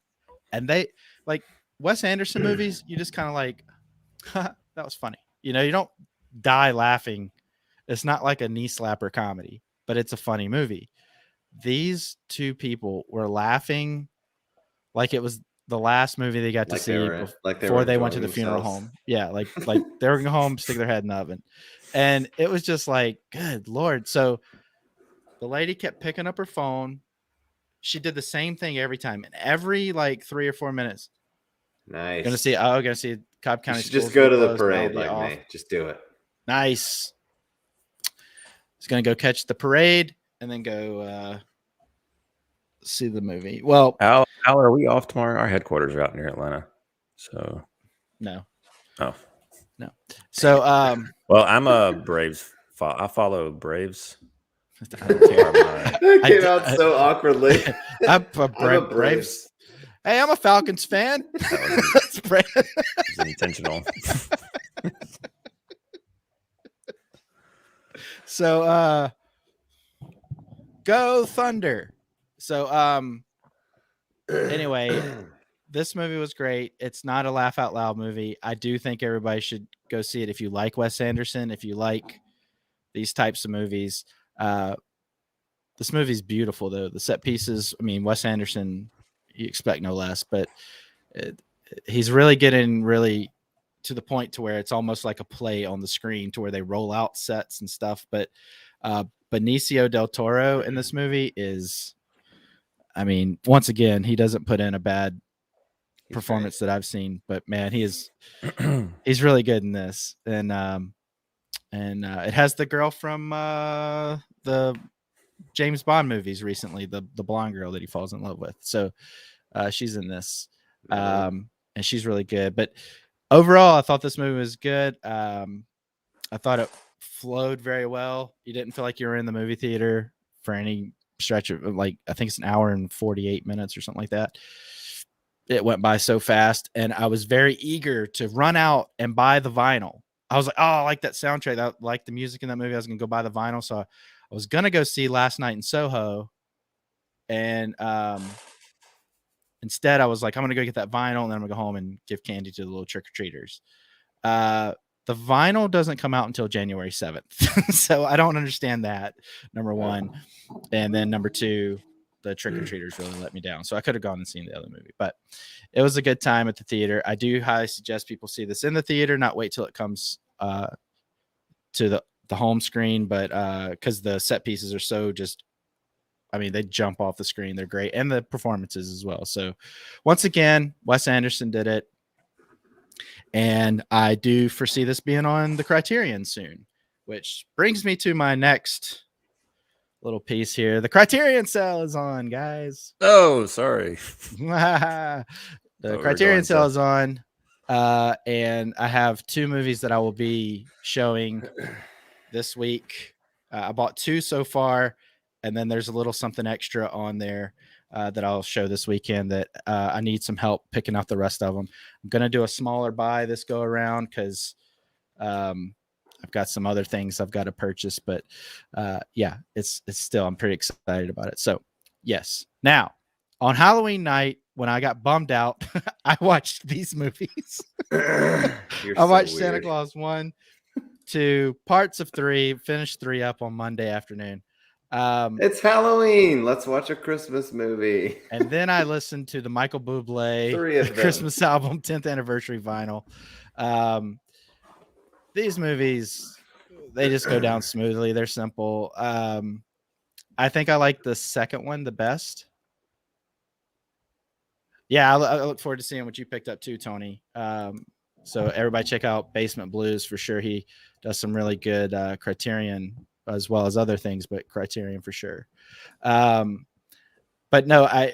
S1: And they, like, Wes Anderson movies, you just kind of like, that was funny. You know, you don't die laughing. It's not like a knee slapper comedy, but it's a funny movie. These two people were laughing like it was the last movie they got to see before they went to the funeral home. Yeah, like they were going home, stick their head in the oven. And it was just like, good Lord. So the lady kept picking up her phone. She did the same thing every time. And every like 3 or 4 minutes.
S2: Nice.
S1: Gonna see Cobb County.
S2: You should just go to the parade like me. Just do it.
S1: Nice. He's gonna go catch the parade and then go see the movie. Well,
S3: Al, are we off tomorrow? Our headquarters are out near Atlanta. So
S1: no.
S3: Oh.
S1: No. So
S3: well, I'm a Braves. I follow Braves.
S1: I don't care.
S2: That came out so awkwardly.
S1: I'm a Braves. Hey, I'm a Falcons fan.
S3: That was intentional.
S1: So go Thunder. So anyway, this movie was great. It's not a laugh out loud movie. I do think everybody should go see it if you like Wes Anderson, if you like these types of movies. This movie's beautiful though. The set pieces, I mean, Wes Anderson, you expect no less, but he's really getting really to the point to where it's almost like a play on the screen to where they roll out sets and stuff. But Benicio del Toro in this movie is, I mean, once again, he doesn't put in a bad performance that I've seen, but man, he's really good in this. And it has the girl from the James Bond movies recently, the blonde girl that he falls in love with. So she's in this. And she's really good. But overall, I thought this movie was good. I thought it flowed very well. You didn't feel like you were in the movie theater for any stretch of, like, I think it's an hour and 48 minutes or something like that. It went by so fast, and I was very eager to run out and buy the vinyl. I was like, oh, I like that soundtrack. I like the music in that movie. I was going to go buy the vinyl. So I was going to go see Last Night in Soho. And instead, I was like, I'm going to go get that vinyl, and then I'm going to go home and give candy to the little trick-or-treaters. The vinyl doesn't come out until January 7th. So I don't understand that, number one. And then number two, the trick-or-treaters really let me down. So I could have gone and seen the other movie. But it was a good time at the theater. I do highly suggest people see this in the theater, not wait till it comes to the home screen. But because the set pieces are so just, I mean, they jump off the screen. They're great. And the performances as well. So once again, Wes Anderson did it. And I do foresee this being on the Criterion soon, which brings me to my next little piece here. The Criterion sale is on, guys.
S3: Oh, sorry.
S1: The Criterion sale is on. And I have 2 movies that I will be showing this week. I bought 2 so far, and then there's a little something extra on there that I'll show this weekend that I need some help picking out the rest of them. I'm going to do a smaller buy this go around because I've got some other things I've got to purchase, but yeah, it's still, I'm pretty excited about it. So yes. Now on Halloween night, when I got bummed out, I watched these movies. I watched Santa Claus 1, 2, parts of 3, finished 3 up on Monday afternoon.
S2: It's Halloween. Let's watch a Christmas movie.
S1: And then I listened to the Michael Bublé Christmas album 10th anniversary vinyl. These movies, they just go down smoothly. They're simple. I think I like the second one the best. Yeah, I look forward to seeing what you picked up too, Tony. So everybody check out Basement Blues for sure. He does some really good Criterion as well as other things, but Criterion for sure. But no,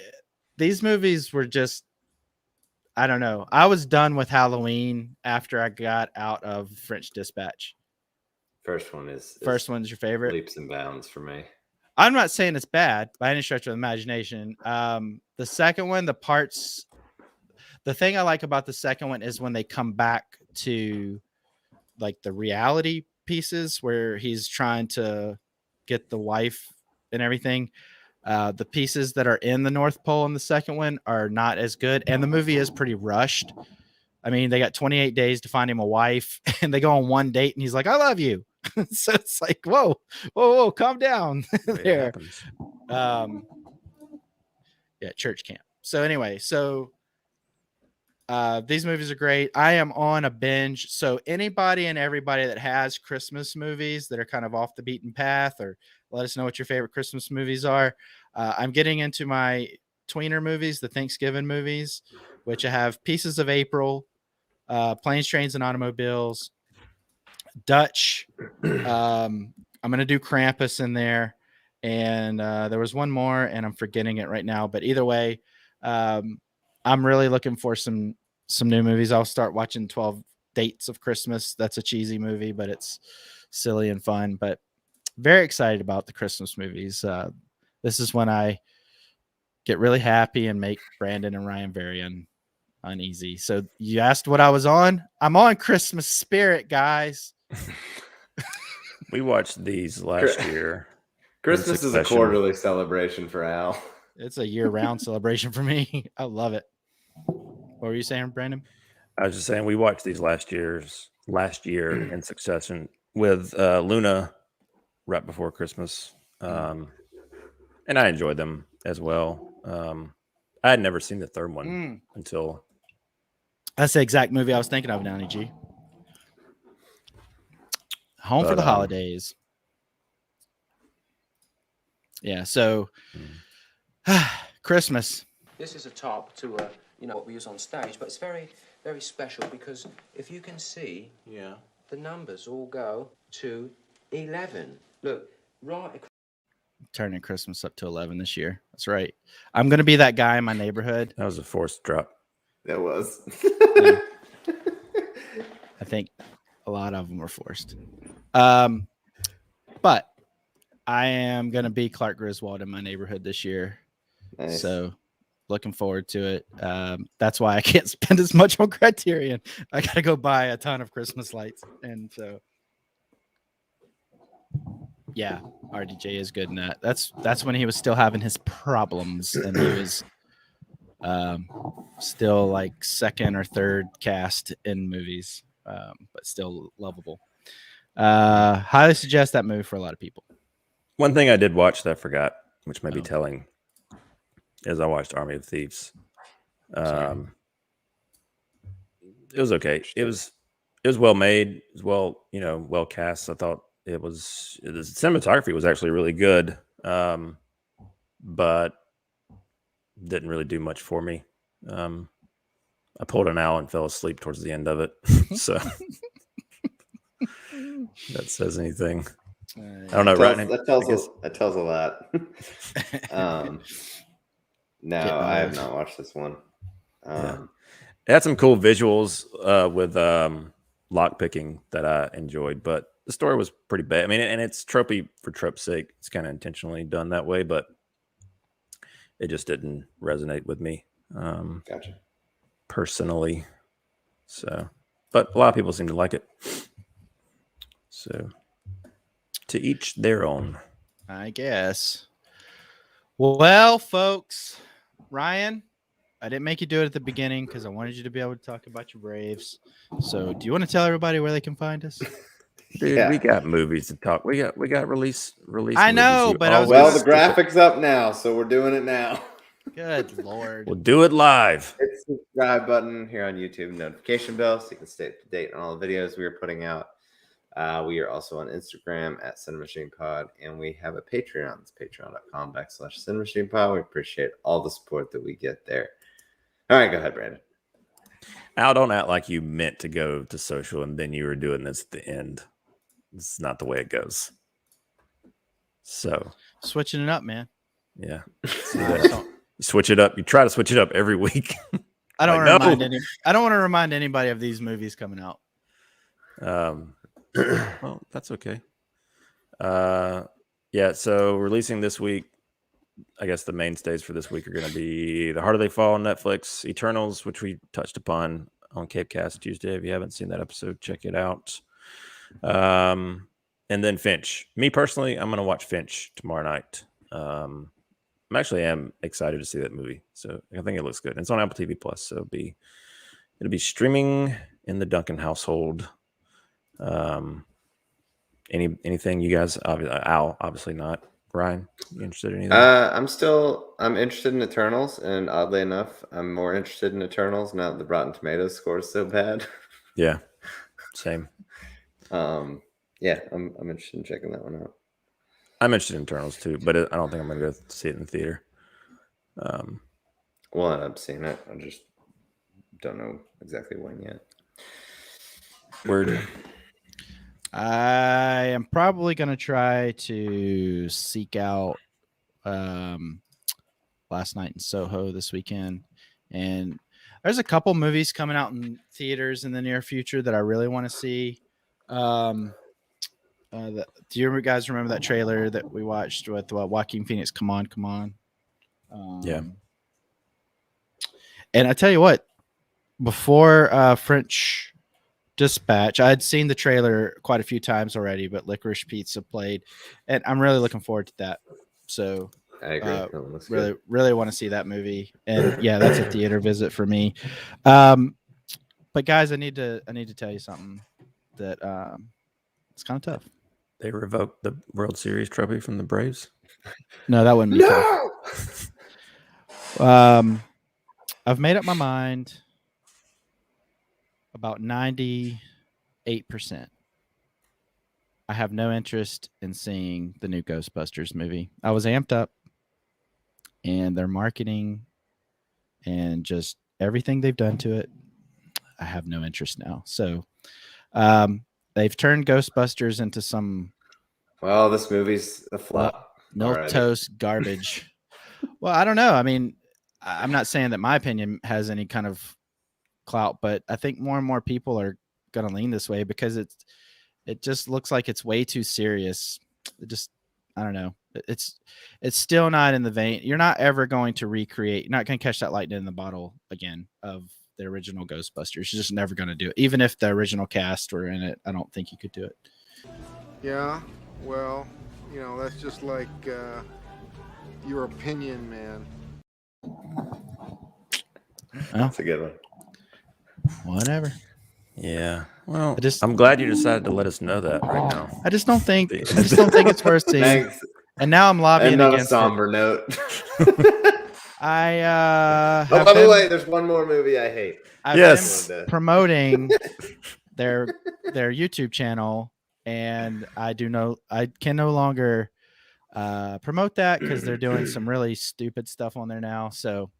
S1: these movies were just, I don't know. I was done with Halloween after I got out of French Dispatch.
S2: First one's
S1: your favorite?
S2: Leaps and bounds for me.
S1: I'm not saying it's bad by any stretch of the imagination. The second one, the thing I like about the second one is when they come back to like the reality pieces where he's trying to get the wife and everything. The pieces that are in the North Pole in the second one are not as good, and the movie is pretty rushed. I mean, they got 28 days to find him a wife, and they go on one date, and he's like, "I love you." So it's like, whoa, calm down there. Yeah, church camp. So anyway, these movies are great. I am on a binge. So anybody and everybody that has Christmas movies that are kind of off the beaten path, or let us know what your favorite Christmas movies are. I'm getting into my tweener movies, the Thanksgiving movies, which I have Pieces of April, Planes, Trains, and Automobiles, Dutch. I'm going to do Krampus in there. And there was one more, and I'm forgetting it right now. But either way, I'm really looking for some new movies. I'll start watching 12 Dates of Christmas. That's a cheesy movie, but it's silly and fun. But very excited about the Christmas movies. This is when I get really happy and make Brandon and Ryan very uneasy. So you asked what I was on. I'm on Christmas Spirit, guys.
S3: We watched these last year.
S2: Christmas is a quarterly celebration for Al.
S1: It's a year-round celebration for me. I love it. What were you saying, Brandon?
S3: I was just saying we watched these last year in succession with Luna right before Christmas, and I enjoyed them as well. I had never seen the third one until. That's
S1: the exact movie I was thinking of, Downey G. Home for the holidays. Yeah, so Christmas.
S5: This is a top to what we use on stage, but it's very, very special because if you can see, the numbers all go to 11. Look, right.
S1: Turning Christmas up to 11 this year. That's right. I'm going to be that guy in my neighborhood.
S3: That was a forced drop.
S2: That was.
S1: Yeah. I think a lot of them were forced. But I am going to be Clark Griswold in my neighborhood this year.
S2: Nice.
S1: So looking forward to it. That's why I can't spend as much on Criterion. I got to go buy a ton of Christmas lights. And so, yeah, RDJ is good in that. That's when he was still having his problems, and he was still like second or third cast in movies, but still lovable. Highly suggest that movie for a lot of people.
S3: One thing I did watch that I forgot, which may be telling, is I watched Army of Thieves. It was okay. It was well made. It was well cast. I thought the cinematography was actually really good, but didn't really do much for me. I pulled an owl and fell asleep towards the end of it. So that says anything. I don't know.
S2: That tells a lot. No, I have not watched this one.
S3: It had some cool visuals with lock picking that I enjoyed, but the story was pretty bad. I mean, and it's tropey for trope's sake. It's kind of intentionally done that way, but it just didn't resonate with me.
S2: Gotcha.
S3: Personally. So, but a lot of people seem to like it. So, to each their own,
S1: I guess. Well, folks, Ryan, I didn't make you do it at the beginning because I wanted you to be able to talk about your Braves. So, do you want to tell everybody where they can find us?
S3: Dude, we got movies to talk. We got release.
S1: I know, but
S2: the graphic's up now, so we're doing it now.
S1: Good Lord.
S3: We'll do it live.
S2: Hit the subscribe button here on YouTube, notification bell, so you can stay up to date on all the videos we are putting out. We are also on Instagram at CiNEMAChinePod, and we have a Patreon. It's patreon.com/CiNEMAChinePod. We appreciate all the support that we get there. All right, go ahead, Brandon.
S3: Al, don't act like you meant to go to social and then you were doing this at the end. This is not the way it goes. So
S1: switching it up, man.
S3: Yeah. You switch it up. You try to switch it up every week.
S1: I don't want to remind anybody of these movies coming out.
S3: Well, that's okay. Yeah, so releasing this week, I guess the mainstays for this week are going to be The Harder They Fall on Netflix, Eternals, which we touched upon on Cape Cast Tuesday. If you haven't seen that episode, check it out. And then Finch. Me personally, I'm going to watch Finch tomorrow night. I'm excited to see that movie. So I think it looks good. It's on Apple TV Plus, so it'll be streaming in the Duncan household. Anything you guys? Al, obviously not. Ryan, you interested in anything?
S2: I'm interested in Eternals, and oddly enough, I'm more interested in Eternals now that the Rotten Tomatoes score is so bad.
S3: Yeah, same.
S2: Yeah, I'm interested in checking that one out.
S3: I'm interested in Eternals too, but I don't think I'm going to go see it in the theater.
S2: We'll end up seeing it. I just don't know exactly when yet.
S3: Word.
S1: I am probably going to try to seek out Last Night in Soho this weekend. And there's a couple movies coming out in theaters in the near future that I really want to see. Do you guys remember that trailer that we watched with Joaquin Phoenix? Come on, come on.
S3: Yeah.
S1: And I tell you what, before French Dispatch, I had seen the trailer quite a few times already, but Licorice Pizza played, and I'm really looking forward to that. So
S2: I agree.
S1: Really want to see that movie, and yeah, that's a theater visit for me. But guys, I need to tell you something that it's kind of tough.
S3: They revoked the World Series trophy from the Braves.
S1: No, that wouldn't be tough. I've made up my mind about 98%. I have no interest in seeing the new Ghostbusters movie. I was amped up, and their marketing and just everything they've done to it, I have no interest now. So they've turned Ghostbusters into some
S2: this movie's a flop.
S1: milquetoast garbage. Well, I don't know. I mean, I'm not saying that my opinion has any kind of clout, but I think more and more people are going to lean this way because it just looks like it's way too serious. I don't know. It's still not in the vein. You're not ever going to recreate. You're not going to catch that lightning in the bottle again of the original Ghostbusters. You're just never going to do it. Even if the original cast were in it, I don't think you could do it.
S6: Yeah, well, that's just like your opinion, man.
S2: That's a good one.
S1: Whatever.
S3: Yeah. Well, I'm glad you decided to let us know that right now.
S1: I just don't think it's worth seeing.
S2: Thanks.
S1: And now I'm lobbying
S2: and on
S1: against
S2: a somber note.
S1: by
S2: the way, there's one more movie I hate.
S1: I've been promoting their YouTube channel, and I can no longer promote that because they're doing some really stupid stuff on there now. So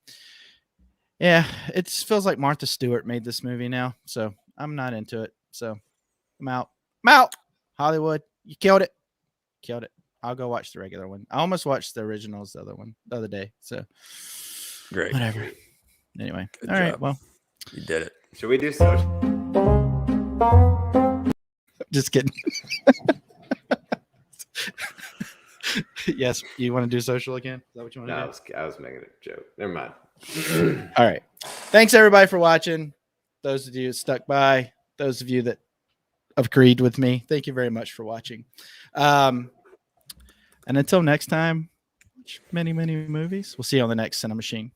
S1: yeah, it feels like Martha Stewart made this movie now. So I'm not into it. So I'm out. Hollywood, you killed it. I'll go watch the regular one. I almost watched the originals the other day. So
S3: great.
S1: Whatever. Anyway.
S3: Good
S1: All
S3: job.
S1: right. Well,
S3: you did it.
S2: Should we do social?
S1: Just kidding. Yes. You want to do social again? Is that what you want to do?
S2: I was making a joke. Never mind.
S1: All right. Thanks everybody for watching. Those of you that stuck by, those of you that agreed with me, thank you very much for watching. And until next time, many, many movies. We'll see you on the next CiNEMACHiNE.